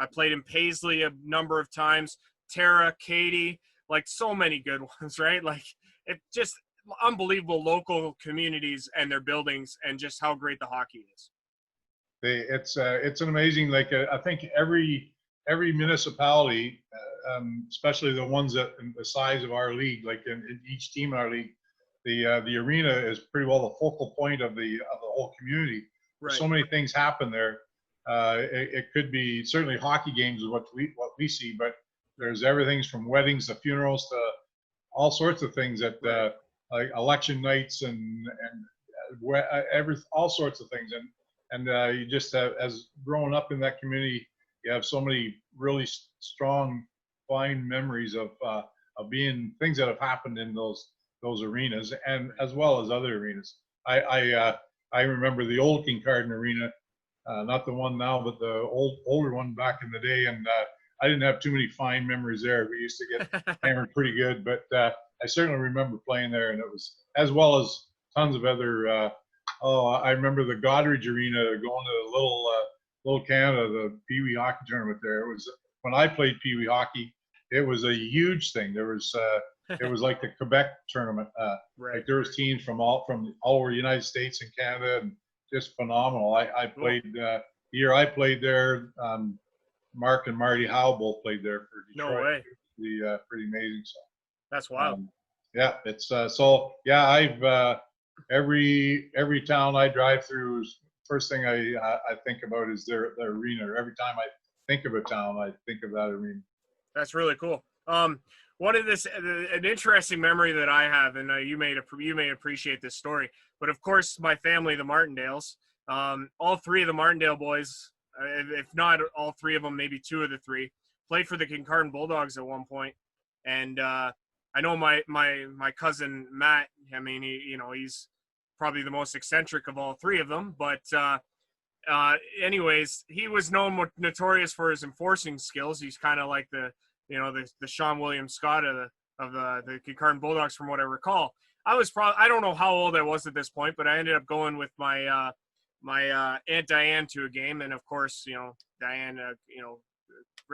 I played in Paisley a number of times. Tara, Katy, like so many good ones, right? Like it just unbelievable local communities and their buildings and just how great the hockey is. It's an amazing, like I think every municipality, especially the ones that the size of our league, like in each team in our league, the arena is pretty well the focal point of the whole community. Right. So many things happen there. It could be certainly hockey games is what we see, but there's everything from weddings to funerals to all sorts of things that like election nights and all sorts of things. And you just have, as growing up in that community, you have so many really strong, fine memories of being things that have happened in those arenas, and as well as other arenas. I remember the old Kincardine Arena, not the one now, but the older one back in the day, and I didn't have too many fine memories there. We used to get hammered pretty good, but I certainly remember playing there, and it was, as well as tons of other. I remember the Goderich Arena, going to the Little Canada, the Pee Wee hockey tournament there. It was, when I played Pee Wee hockey, it was a huge thing. There was it was like the Quebec tournament. Like there was teams from all over the United States and Canada, and just phenomenal. I played the year I played there. Mark and Marty Howe both played there for Detroit. No way. Pretty amazing. So that's wild. Yeah, it's so yeah. I've every town I drive through, first thing I think about is their arena. Every time I think of a town, I think of that arena. That's really cool. One of an interesting memory that I have, and you may appreciate this story, but of course my family, the Martindales, all three of the Martindale boys, if not all three of them, maybe two of the three, played for the Kincardine Bulldogs at one point. And I know my cousin Matt. I mean, he's probably the most eccentric of all three of them. But anyways, he was notorious for his enforcing skills. He's kind of like the Sean William Scott of the Kincardine Bulldogs, from what I recall. I don't know how old I was at this point, but I ended up going with my Aunt Diane to a game, and of course, Diane,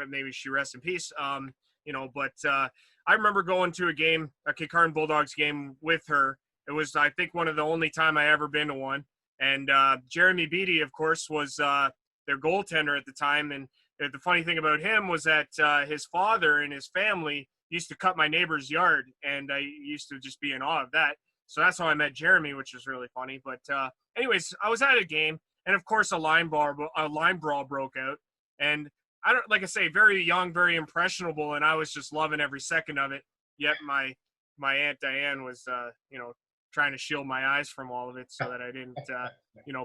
maybe she rests in peace. But I remember going to a Kincardine Bulldogs game with her. It was, I think, one of the only time I ever been to one. And Jeremy Beattie, of course, was their goaltender at the time. And the funny thing about him was that his father and his family used to cut my neighbor's yard, and I used to just be in awe of that. So that's how I met Jeremy, which was really funny. But anyways, I was at a game, and of course a line brawl broke out. And like I say, very young, very impressionable, and I was just loving every second of it. Yet my my Aunt Diane was, trying to shield my eyes from all of it so that I didn't,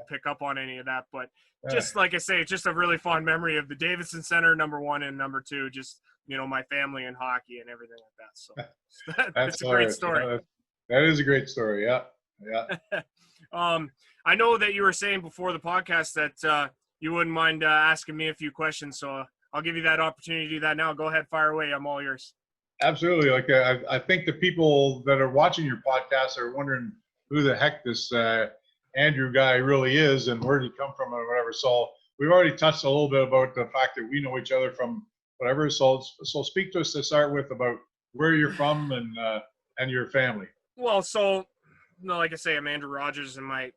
pick up on any of that. But just like I say, it's just a really fond memory of the Davidson Center, number one, and number two, just, my family and hockey and everything like that. So That's it's a great hilarious. story. That is a great story. Yeah. Yeah. I know that you were saying before the podcast that you wouldn't mind asking me a few questions. So I'll give you that opportunity to do that now. Go ahead, fire away. I'm all yours. Absolutely. Like I think the people that are watching your podcast are wondering who the heck this Andrew guy really is and where did he come from or whatever. So we've already touched a little bit about the fact that we know each other from whatever. So speak to us to start with about where you're from and your family. Well, so like I say, I'm Andrew Rogers, and I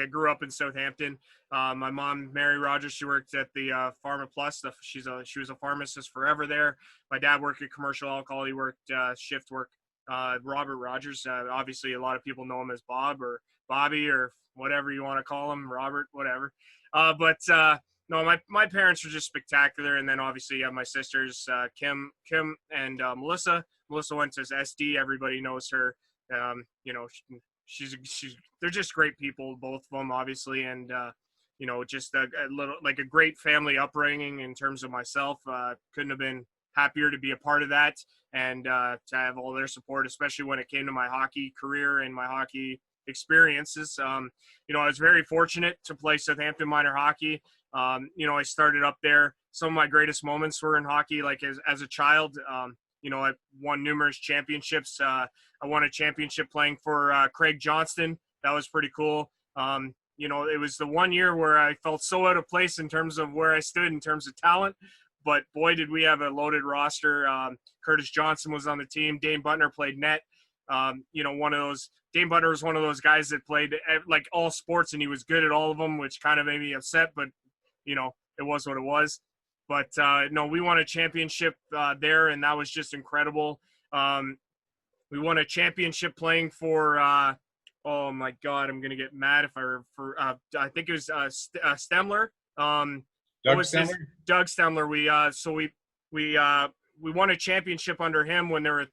grew up in Southampton. My mom, Mary Rogers, she worked at the Pharma Plus. She was a pharmacist forever there. My dad worked at commercial alcohol. He worked shift work. Robert Rogers, obviously a lot of people know him as Bob or Bobby or whatever you want to call him, Robert, whatever. No, my parents were just spectacular. And then obviously you have my sisters, Kim and Melissa. Melissa went to SD. Everybody knows her. They're just great people, both of them, obviously. And, just a little, like a great family upbringing in terms of myself. Couldn't have been happier to be a part of that and to have all their support, especially when it came to my hockey career and my hockey experiences. I was very fortunate to play Southampton minor hockey. I started up there. Some of my greatest moments were in hockey, like as a child. I won numerous championships. I won a championship playing for Craig Johnston. That was pretty cool. It was the one year where I felt so out of place in terms of where I stood in terms of talent. But boy, did we have a loaded roster. Curtis Johnson was on the team. Dane Butner played net. Dane Butner was one of those guys that played like all sports, and he was good at all of them, which kind of made me upset. But it was what it was. But we won a championship there, and that was just incredible. We won a championship playing for. Oh my God, I'm gonna get mad if I think it was Stemler. Doug Stemler. Doug Stemler. We won a championship under him when there were.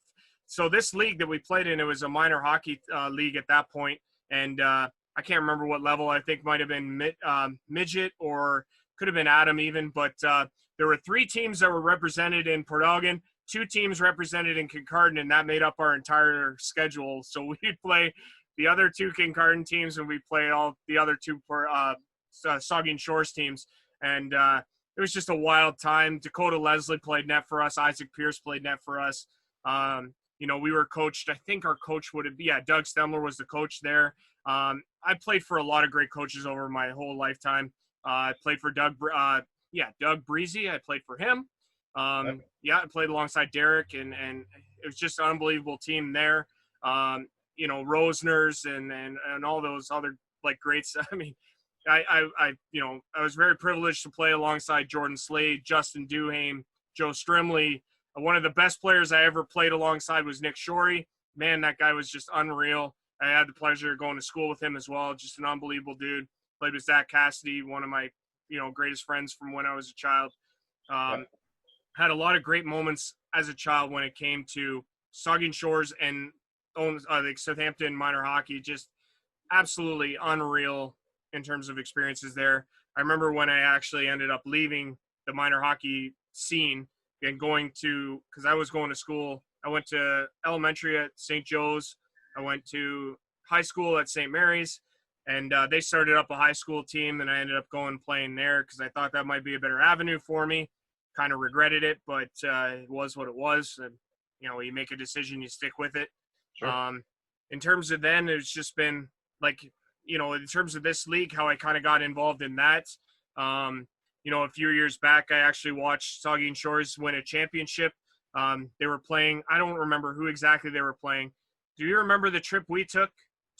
So this league that we played in, it was a minor hockey league at that point, and I can't remember what level. I think might have been midget or could have been Adam even, but there were 3 teams that were represented in Port Elgin, 2 teams represented in Kincardine, and that made up our entire schedule. So we'd play the other 2 Kincardine teams, and we play all the other 2 Saugeen Shores teams. And it was just a wild time. Dakota Leslie played net for us. Isaac Pierce played net for us. We were coached. I think our coach Doug Stemler was the coach there. I played for a lot of great coaches over my whole lifetime. I played for Doug Breezy. I played for him. I played alongside Derek, and it was just an unbelievable team there. Rosner's and all those other like greats. I mean, I was very privileged to play alongside Jordan Slade, Justin Duhame, Joe Strimley. One of the best players I ever played alongside was Nick Shorey. Man, that guy was just unreal. I had the pleasure of going to school with him as well. Just an unbelievable dude. Played with Zach Cassidy, one of my greatest friends from when I was a child. Had a lot of great moments as a child when it came to Saugeen Shores and Southampton minor hockey. Just absolutely unreal in terms of experiences there. I remember when I actually ended up leaving the minor hockey scene and because I was going to school. I went to elementary at St. Joe's. I went to high school at St. Mary's, and they started up a high school team, and I ended up playing there because I thought that might be a better avenue for me. Kind of regretted it, but it was what it was. And, you make a decision, you stick with it. Sure. In terms of then, it's just been like, in terms of this league, how I kind of got involved in that. A few years back, I actually watched Saugeen Shores win a championship. They were playing. I don't remember who exactly they were playing. Do you remember the trip we took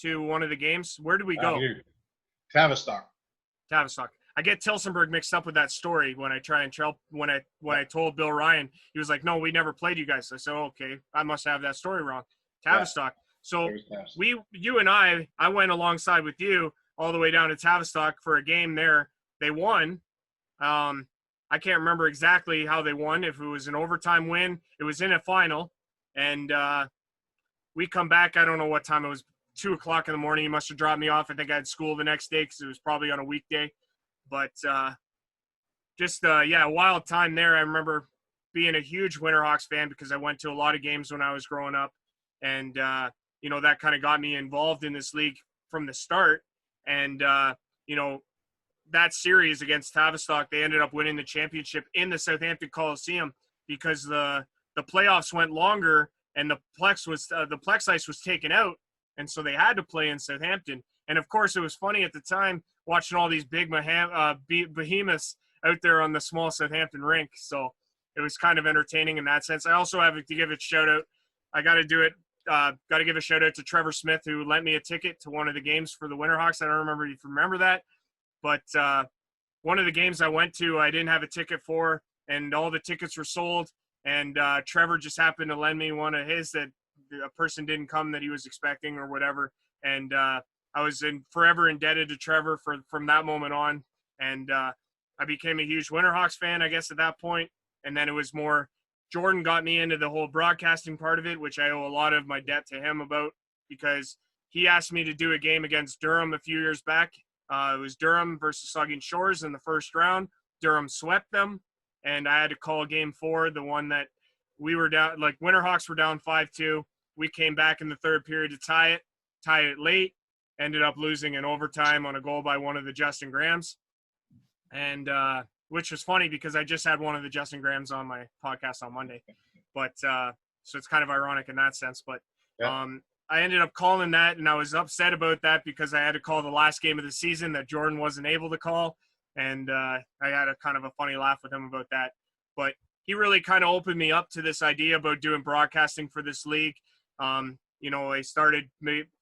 to one of the games? Where did we go? Tavistock. I get Tilsonburg mixed up with that story when I told Bill Ryan. He was like, "No, we never played you guys." I said, oh, "Okay, I must have that story wrong." Tavistock. Yeah. So you and I went alongside with you all the way down to Tavistock for a game there. They won. I can't remember exactly how they won. If it was an overtime win, it was in a final, and we come back. I don't know what time it was, 2:00 in the morning. He must have dropped me off. I think I had school the next day because it was probably on a weekday. But a wild time there. I remember being a huge Winterhawks fan because I went to a lot of games when I was growing up. And, that kind of got me involved in this league from the start. And, that series against Tavistock, they ended up winning the championship in the Southampton Coliseum because the playoffs went longer and the Plex ice was taken out. And so they had to play in Southampton. And of course, it was funny at the time watching all these big behemoths out there on the small Southampton rink. So it was kind of entertaining in that sense. I also have to give a shout out. I got to do it. Got to give a shout out to Trevor Smith, who lent me a ticket to one of the games for the Winterhawks. I don't remember if you remember that, but one of the games I went to, I didn't have a ticket for, and all the tickets were sold. And Trevor just happened to lend me one of his that a person didn't come that he was expecting or whatever. And I was forever indebted to Trevor from that moment on. And I became a huge Winterhawks fan, I guess, at that point. And then it was more Jordan got me into the whole broadcasting part of it, which I owe a lot of my debt to him about, because he asked me to do a game against Durham a few years back. It was Durham versus Saugeen Shores in the first round. Durham swept them, and I had to call game 4, the one that we were down, like Winterhawks were down 5-2. We came back in the third period to tie it late, ended up losing in overtime on a goal by one of the Justin Grahams. And which was funny because I just had one of the Justin Grahams on my podcast on Monday. But so it's kind of ironic in that sense. But yeah. I ended up calling that, and I was upset about that because I had to call the last game of the season that Jordan wasn't able to call. And I had a kind of a funny laugh with him about that. But he really kind of opened me up to this idea about doing broadcasting for this league. I started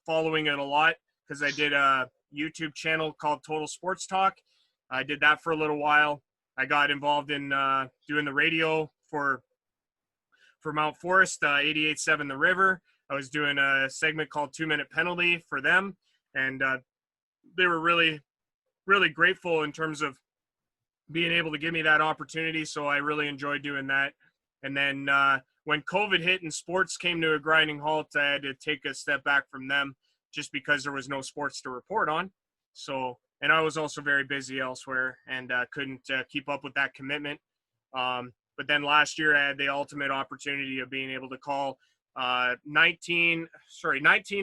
following it a lot because I did a YouTube channel called Total Sports Talk. I did that for a little while. I got involved in doing the radio for Mount Forest, 88.7 The River. I was doing a segment called 2 Minute Penalty for them. And they were really, really grateful in terms of being able to give me that opportunity. So I really enjoyed doing that. And then when COVID hit and sports came to a grinding halt, I had to take a step back from them just because there was no sports to report on. So, and I was also very busy elsewhere and couldn't keep up with that commitment. But then last year I had the ultimate opportunity of being able to call 19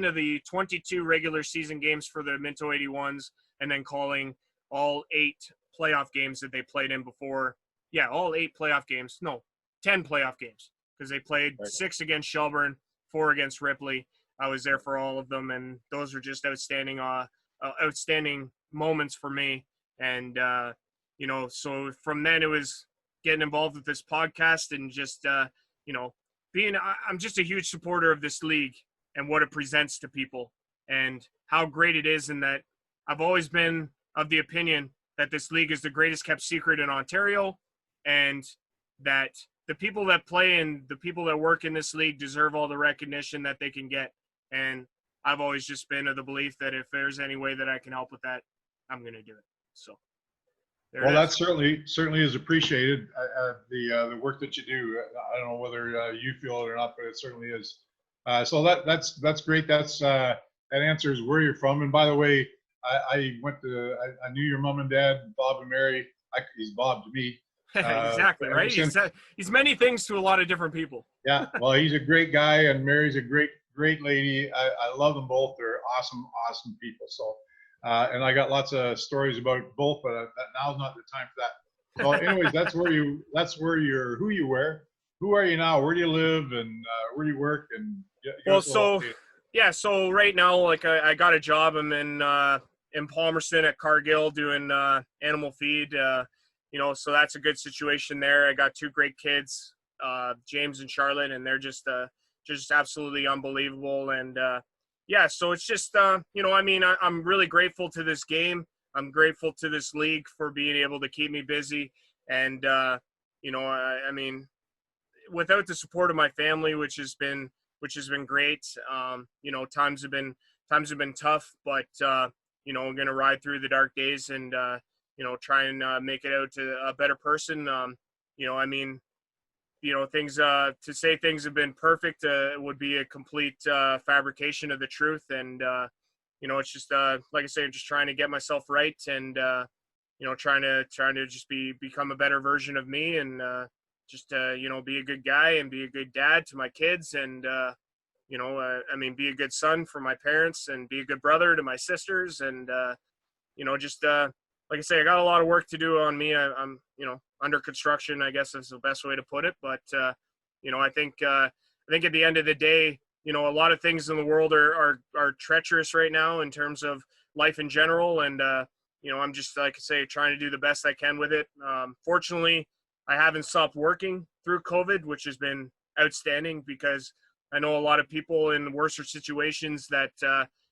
of the 22 regular season games for the Minto 81s, and then calling all 8 playoff games that they played in before. Yeah, all 8 playoff games. No, 10 playoff games, because they played 6 against Shelburne, 4 against Ripley. I was there for all of them, and those were just outstanding moments for me. And so from then it was getting involved with this podcast and just I'm just a huge supporter of this league and what it presents to people and how great it is, and that I've always been of the opinion that this league is the greatest kept secret in Ontario, and that the people that play and the people that work in this league deserve all the recognition that they can get. And I've always just been of the belief that if there's any way that I can help with that, I'm going to do it. So well, that certainly is appreciated. The work that you do. I don't know whether you feel it or not, but it certainly is. So that's great. That answers where you're from. And by the way, I knew your mom and dad, Bob and Mary. He's Bob to me. Exactly, right? He's many things to a lot of different people. Yeah, well, he's a great guy, and Mary's a great lady. I love them both. They're awesome people. So, and I got lots of stories about both, but now's not the time for that. So, anyways, who you were. Who are you now? Where do you live, and where do you work? And so right now, like I got a job. I'm in Palmerston at Cargill doing animal feed. So that's a good situation there. I got 2 great kids, James and Charlotte, and they're just absolutely unbelievable. And so it's just, I'm really grateful to this game. I'm grateful to this league for being able to keep me busy. And, without the support of my family, which has been great, times have been tough, but, I'm going to ride through the dark days and, try and make it out to a better person. things to say things have been perfect would be a complete fabrication of the truth. And it's just like I say, just trying to get myself right, and trying to just become a better version of me, and just be a good guy and be a good dad to my kids, and be a good son for my parents, and be a good brother to my sisters, and just like I say, I got a lot of work to do on me. I'm under construction, I guess is the best way to put it. But I think at the end of the day, a lot of things in the world are treacherous right now in terms of life in general, and I'm just, like I say, trying to do the best I can with it. Fortunately, I haven't stopped working through COVID, which has been outstanding, because I know a lot of people in worse situations that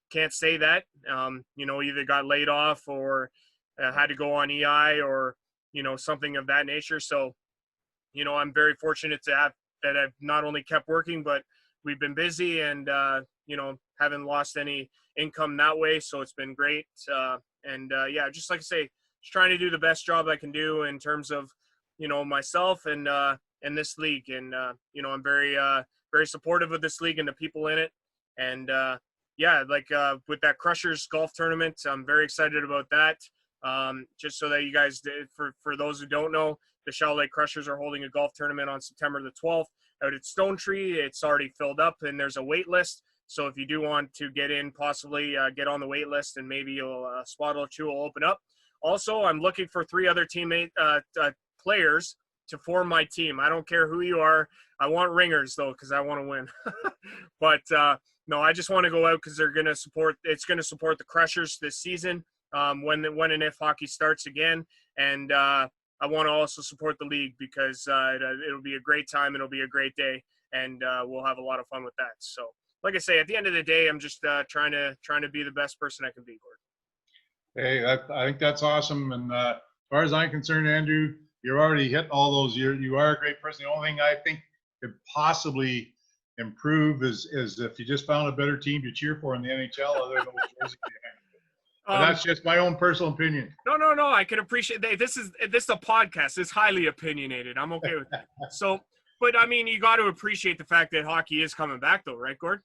can't say that, either got laid off or had to go on EI, or, something of that nature. So, I'm very fortunate to have that. I've not only kept working, but we've been busy, and, haven't lost any income that way. So it's been great. Just like I say, just trying to do the best job I can do in terms of, myself and this league. And, I'm very supportive of this league and the people in it. And with that Crushers golf tournament, I'm very excited about that. Just so that you guys, for those who don't know, the Shaw Lake Crushers are holding a golf tournament on September the 12th out at Stone Tree. It's already filled up, and there's a wait list. So if you do want to get in, possibly get on the wait list, and maybe a spot or two will open up. Also, I'm looking for 3 other players to form my team. I don't care who you are. I want ringers, though, because I want to win. But no, I just want to go out because it's going to support the Crushers this season when and if hockey starts again. And I want to also support the league because it'll be a great time. It'll be a great day, and we'll have a lot of fun with that. So, like I say, at the end of the day, I'm just trying to be the best person I can be, Gord. Hey, I think that's awesome. And as far as I'm concerned, Andrew, you're already hit all those. You are a great person. The only thing I think could possibly improve is if you just found a better team to cheer for in the NHL other than those Jersey fans. But that's just my own personal opinion. No. I can appreciate that. This is a podcast. It's highly opinionated. I'm okay with that. So, but I mean, you got to appreciate the fact that hockey is coming back, though, right, Gord?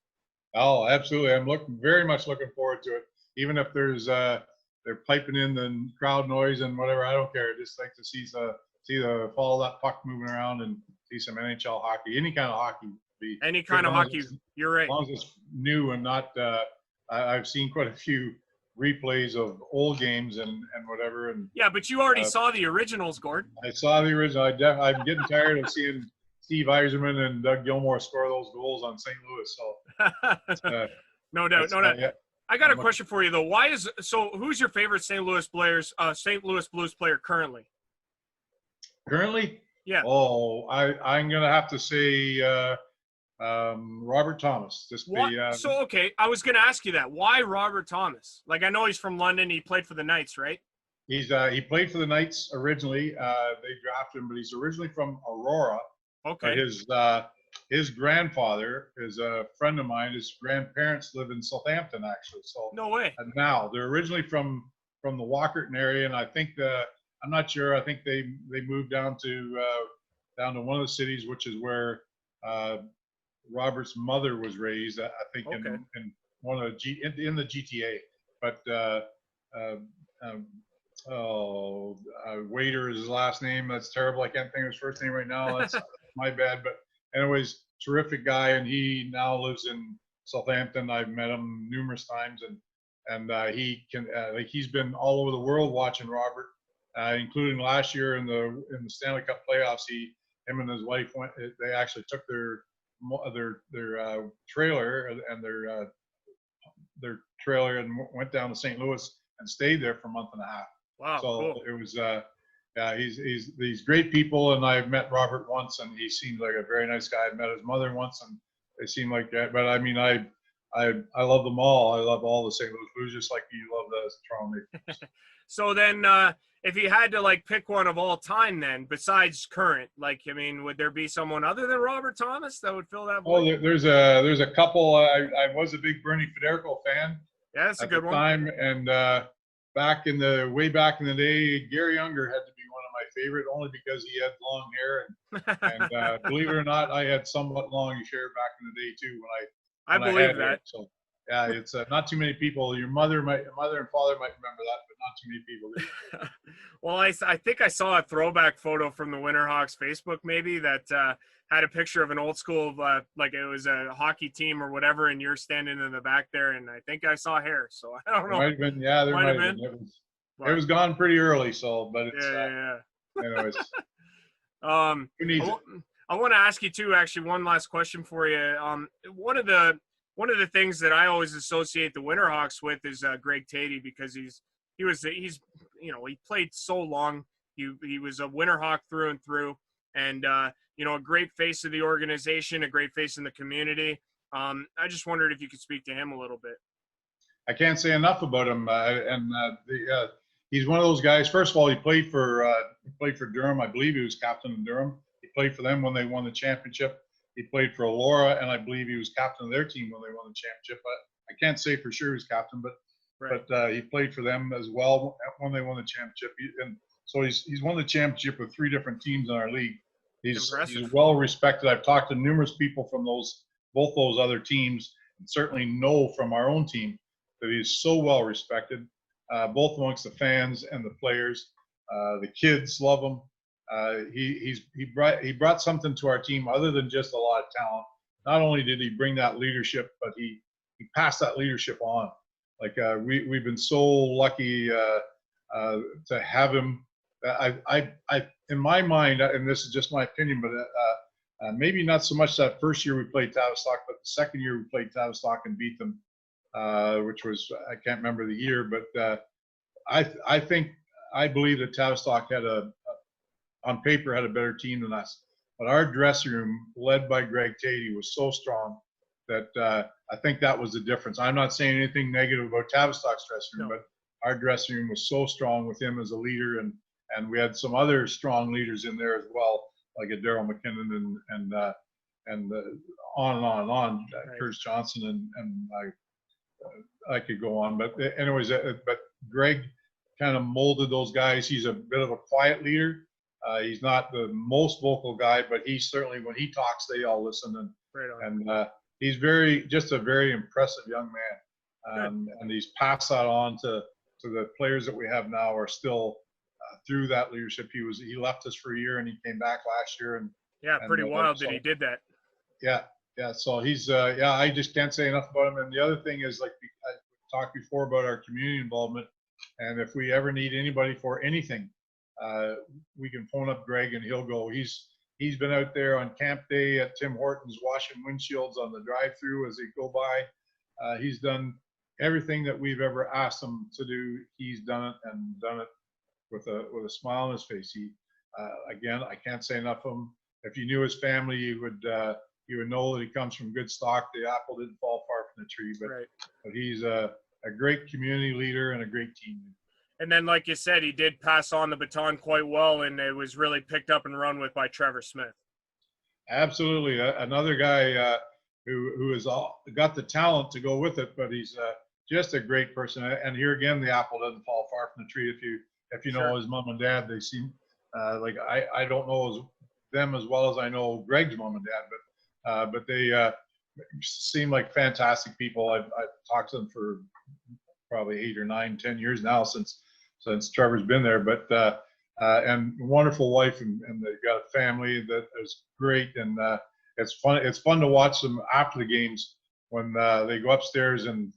Oh, absolutely. I'm very much looking forward to it. Even if there's they're piping in the crowd noise and whatever, I don't care. I just like to see the follow that puck moving around and see some NHL hockey, any kind of hockey. Any kind of hockey. You're right. As long as it's new and not. I've seen quite a few replays of old games and whatever. And yeah, but you already saw the originals, Gord. I saw the original. I'm getting tired of seeing Steve Yzerman and Doug Gilmour score those goals on St. Louis. So no doubt. Yeah. I got a question for you though. Who's your favorite St. Louis Blues player currently? Currently? Yeah. Oh, I'm gonna have to say Robert Thomas. Okay, I was gonna ask you that. Why Robert Thomas? Like, I know he's from London. He played for the Knights, right? He played for the Knights originally. They drafted him, but he's originally from Aurora. Okay. His grandfather is a friend of mine. His grandparents live in Southampton, actually. So no way. And now they're originally from the Walkerton area, and I think I'm not sure. I think they moved down to one of the cities, which is where Robert's mother was raised. I think in one of in the GTA. But Waiter is his last name. That's terrible. I can't think of his first name right now. That's my bad. But anyways, terrific guy, and he now lives in Southampton. I've met him numerous times, and he's been all over the world watching Robert, including last year in the Stanley Cup playoffs. Him and his wife they actually took their trailer and their trailer and went down to St. Louis and stayed there for a month and a half. Wow. So cool. It was he's these great people, and I've met Robert once, and he seemed like a very nice guy. I met his mother once, and they seemed like that. But I mean, I love them all. I love all the St. Louis Blues, just like you love the Toronto Maple Leafs. So then, if you had to pick one of all time, then besides current, would there be someone other than Robert Thomas that would fill that void? Oh, there's a couple. I was a big Bernie Federico fan. Yeah, that's a good one. And way back in the day, Gary Unger had to be one of my favorite only because he had long hair, and believe it or not, I had somewhat long hair back in the day too I when I believe had hair. that. So yeah, it's not too many people. Your mother and father might remember that, but not too many people do. Well, I think I saw a throwback photo from the Winterhawks Facebook maybe that had a picture of an old school, like it was a hockey team or whatever, and you're standing in the back there, and I think I saw hair. So I don't know. Might have been, yeah, there might have been. It was gone pretty early, so but it's yeah. anyways. Who needs it? I want to ask you too, actually, one last question for you. One of the things that I always associate the Winterhawks with is Greg Tatey, because he's he played so long. He was a Winterhawk through and through, and a great face of the organization, a great face in the community. I just wondered if you could speak to him a little bit. I can't say enough about him, he's one of those guys. First of all, he played for Durham. I believe he was captain of Durham. He played for them when they won the championship. He played for Elora, and I believe he was captain of their team when they won the championship. But I can't say for sure he's captain, but he played for them as well when they won the championship. And so he's won the championship with 3 different teams in our league. He's well respected. I've talked to numerous people from both those other teams, and certainly know from our own team that he's so well respected, both amongst the fans and the players. The kids love him. He brought something to our team other than just a lot of talent. Not only did he bring that leadership, but he passed that leadership on. Like we've been so lucky to have him. I in my mind, and this is just my opinion, but maybe not so much that first year we played Tavistock, but the second year we played Tavistock and beat them, which was, I can't remember the year, but I believe that Tavistock on paper had a better team than us. But our dressing room, led by Greg Tatey, was so strong that I think that was the difference. I'm not saying anything negative about Tavistock's dressing room, but our dressing room was so strong with him as a leader, and we had some other strong leaders in there as well, like a Daryl Mckinnon and on and on and on, right. Curtis Johnson and I could go on, but anyways, but Greg kind of molded those guys. He's a bit of a quiet leader. He's not the most vocal guy, but he certainly, when he talks, they all listen. And he's just a very impressive young man. And he's passed that on to the players that we have now are still through that leadership. He left us for a year and he came back last year. And pretty wild that he did that. Yeah. So he's, I just can't say enough about him. And the other thing is, like I talked before about our community involvement. And if we ever need anybody for anything, we can phone up Greg and he'll go. He's been out there on camp day at Tim Hortons washing windshields on the drive-through as they go by. He's done everything that we've ever asked him to do. He's done it, and done it with a smile on his face. Again, I can't say enough of him. If you knew his family, you would know that he comes from good stock. The apple didn't fall far from the tree, but he's a great community leader and a great team leader. And then, like you said, he did pass on the baton quite well, and it was really picked up and run with by Trevor Smith. Absolutely. Another guy who has got the talent to go with it, but he's just a great person. And here again, the apple doesn't fall far from the tree. If you know his mom and dad, they seem like I don't know them as well as I know Greg's mom and dad, but they seem like fantastic people. I've talked to them for probably 8 or 9, 10 years now since Trevor's been there, but and wonderful wife, and they've got a family that is great, and it's fun to watch them after the games when they go upstairs and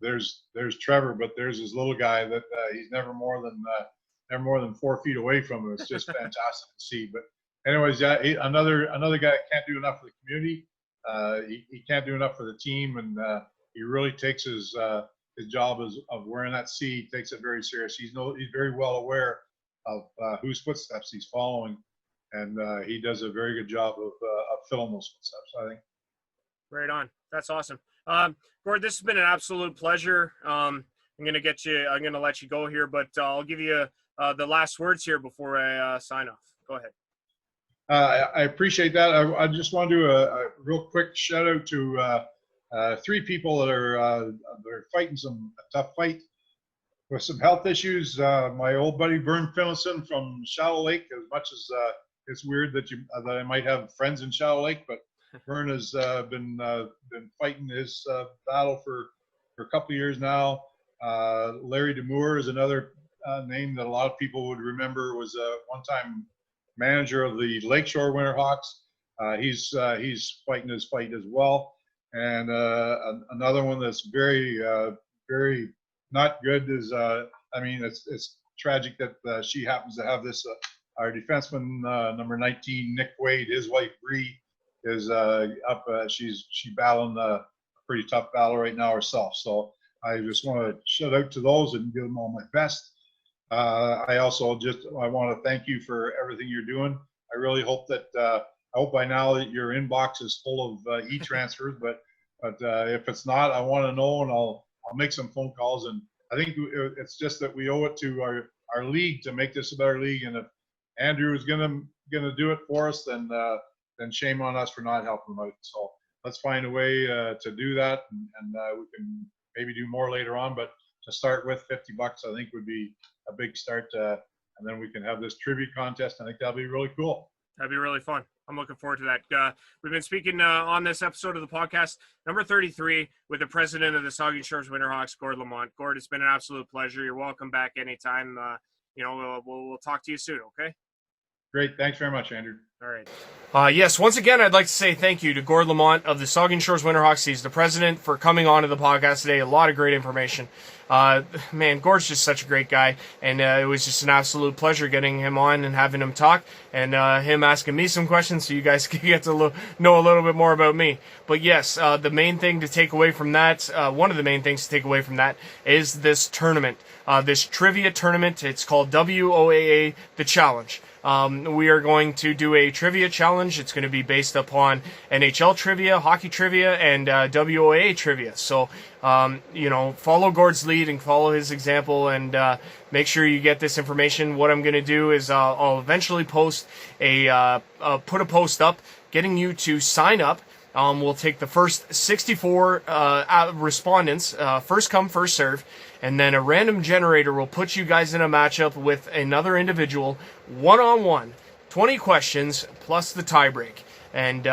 there's Trevor, but there's this little guy that he's never more than 4 feet away from him. It's just fantastic to see. But anyways, another guy that can't do enough for the community. He can't do enough for the team, and he really takes his job of wearing that C, takes it very serious. He's very well aware of whose footsteps he's following, and he does a very good job of filling those footsteps, I think. Right on. That's awesome. Gord, this has been an absolute pleasure. I'm going to let you go here, but I'll give you the last words here before I sign off. Go ahead. I appreciate that. I just want to do a real quick shout out to 3 people that are fighting a tough fight with some health issues. My old buddy Vern Finlayson from Shallow Lake, as much as it's weird that I might have friends in Shallow Lake, but Vern has been fighting his battle for a couple of years now. Larry DeMoor is another name that a lot of people would remember, was a one-time manager of the Lakeshore Winterhawks. He's fighting his fight as well. And another one that's very not good is, it's tragic that she happens to have this. Our defenseman, number 19, Nick Wade, his wife Bree is up. She's battling a pretty tough battle right now herself. So I just want to shout out to those and give them all my best. I also I want to thank you for everything you're doing. I really hope that I hope by now that your inbox is full of e-transfers, but if it's not, I want to know, and I'll make some phone calls. And I think it's just that we owe it to our league to make this a better league. And if Andrew is gonna do it for us, then shame on us for not helping him out. So let's find a way to do that, and we can maybe do more later on. But to start with, $50 I think would be a big start, and then we can have this trivia contest. I think that'll be really cool. That'd be really fun. I'm looking forward to that. We've been speaking on this episode of the podcast, number 33, with the president of the Saugeen Shores Winterhawks, Gord Lamont. Gord, it's been an absolute pleasure. You're welcome back anytime. We'll talk to you soon, okay? Great. Thanks very much, Andrew. All right. Yes, once again, I'd like to say thank you to Gord Lamont of the Saugeen Shores Winterhawks. He's the president, for coming on to the podcast today. A lot of great information. Man, Gord's just such a great guy, and it was just an absolute pleasure getting him on and having him talk, and him asking me some questions so you guys can get to know a little bit more about me. But yes, the main thing to take away from that, one of the main things to take away from that is this tournament, this trivia tournament. It's called WOAA The Challenge. We are going to do a trivia challenge. It's going to be based upon NHL trivia, hockey trivia, and WOAA trivia. So, follow Gord's lead and follow his example, and make sure you get this information. What I'm going to do is I'll eventually post put a post up getting you to sign up. We'll take the first 64 respondents, first come, first serve, and then a random generator will put you guys in a matchup with another individual, one-on-one, 20 questions, plus the tiebreak. And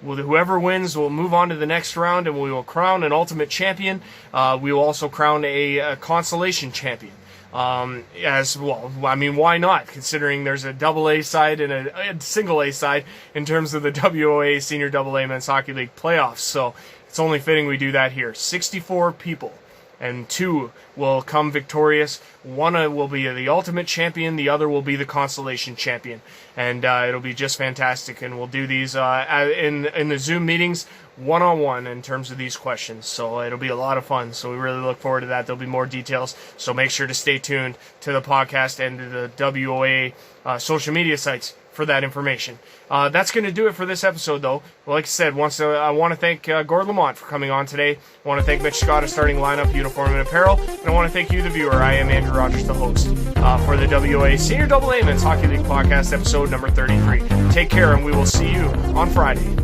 whoever wins will move on to the next round, and we will crown an ultimate champion. We will also crown a consolation champion. As well, I mean, why not? Considering there's a double A side and a single A side in terms of the WOA Senior AA Men's Hockey League playoffs. So it's only fitting we do that here. 64 people, and 2 will come victorious. One will be the ultimate champion, the other will be the consolation champion, and it'll be just fantastic. And we'll do these in the Zoom meetings, one-on-one, in terms of these questions. So it'll be a lot of fun. So we really look forward to that. There'll be more details. So make sure to stay tuned to the podcast and to the WOA social media sites for that information. That's going to do it for this episode, though. Like I said, I want to thank Gord Lamont for coming on today. I want to thank Mitch Scott of Starting Lineup, Uniform and Apparel. And I want to thank you, the viewer. I am Andrew Rogers, the host, for the WOA Senior AA Men's Hockey League podcast, episode number 33. Take care, and we will see you on Friday.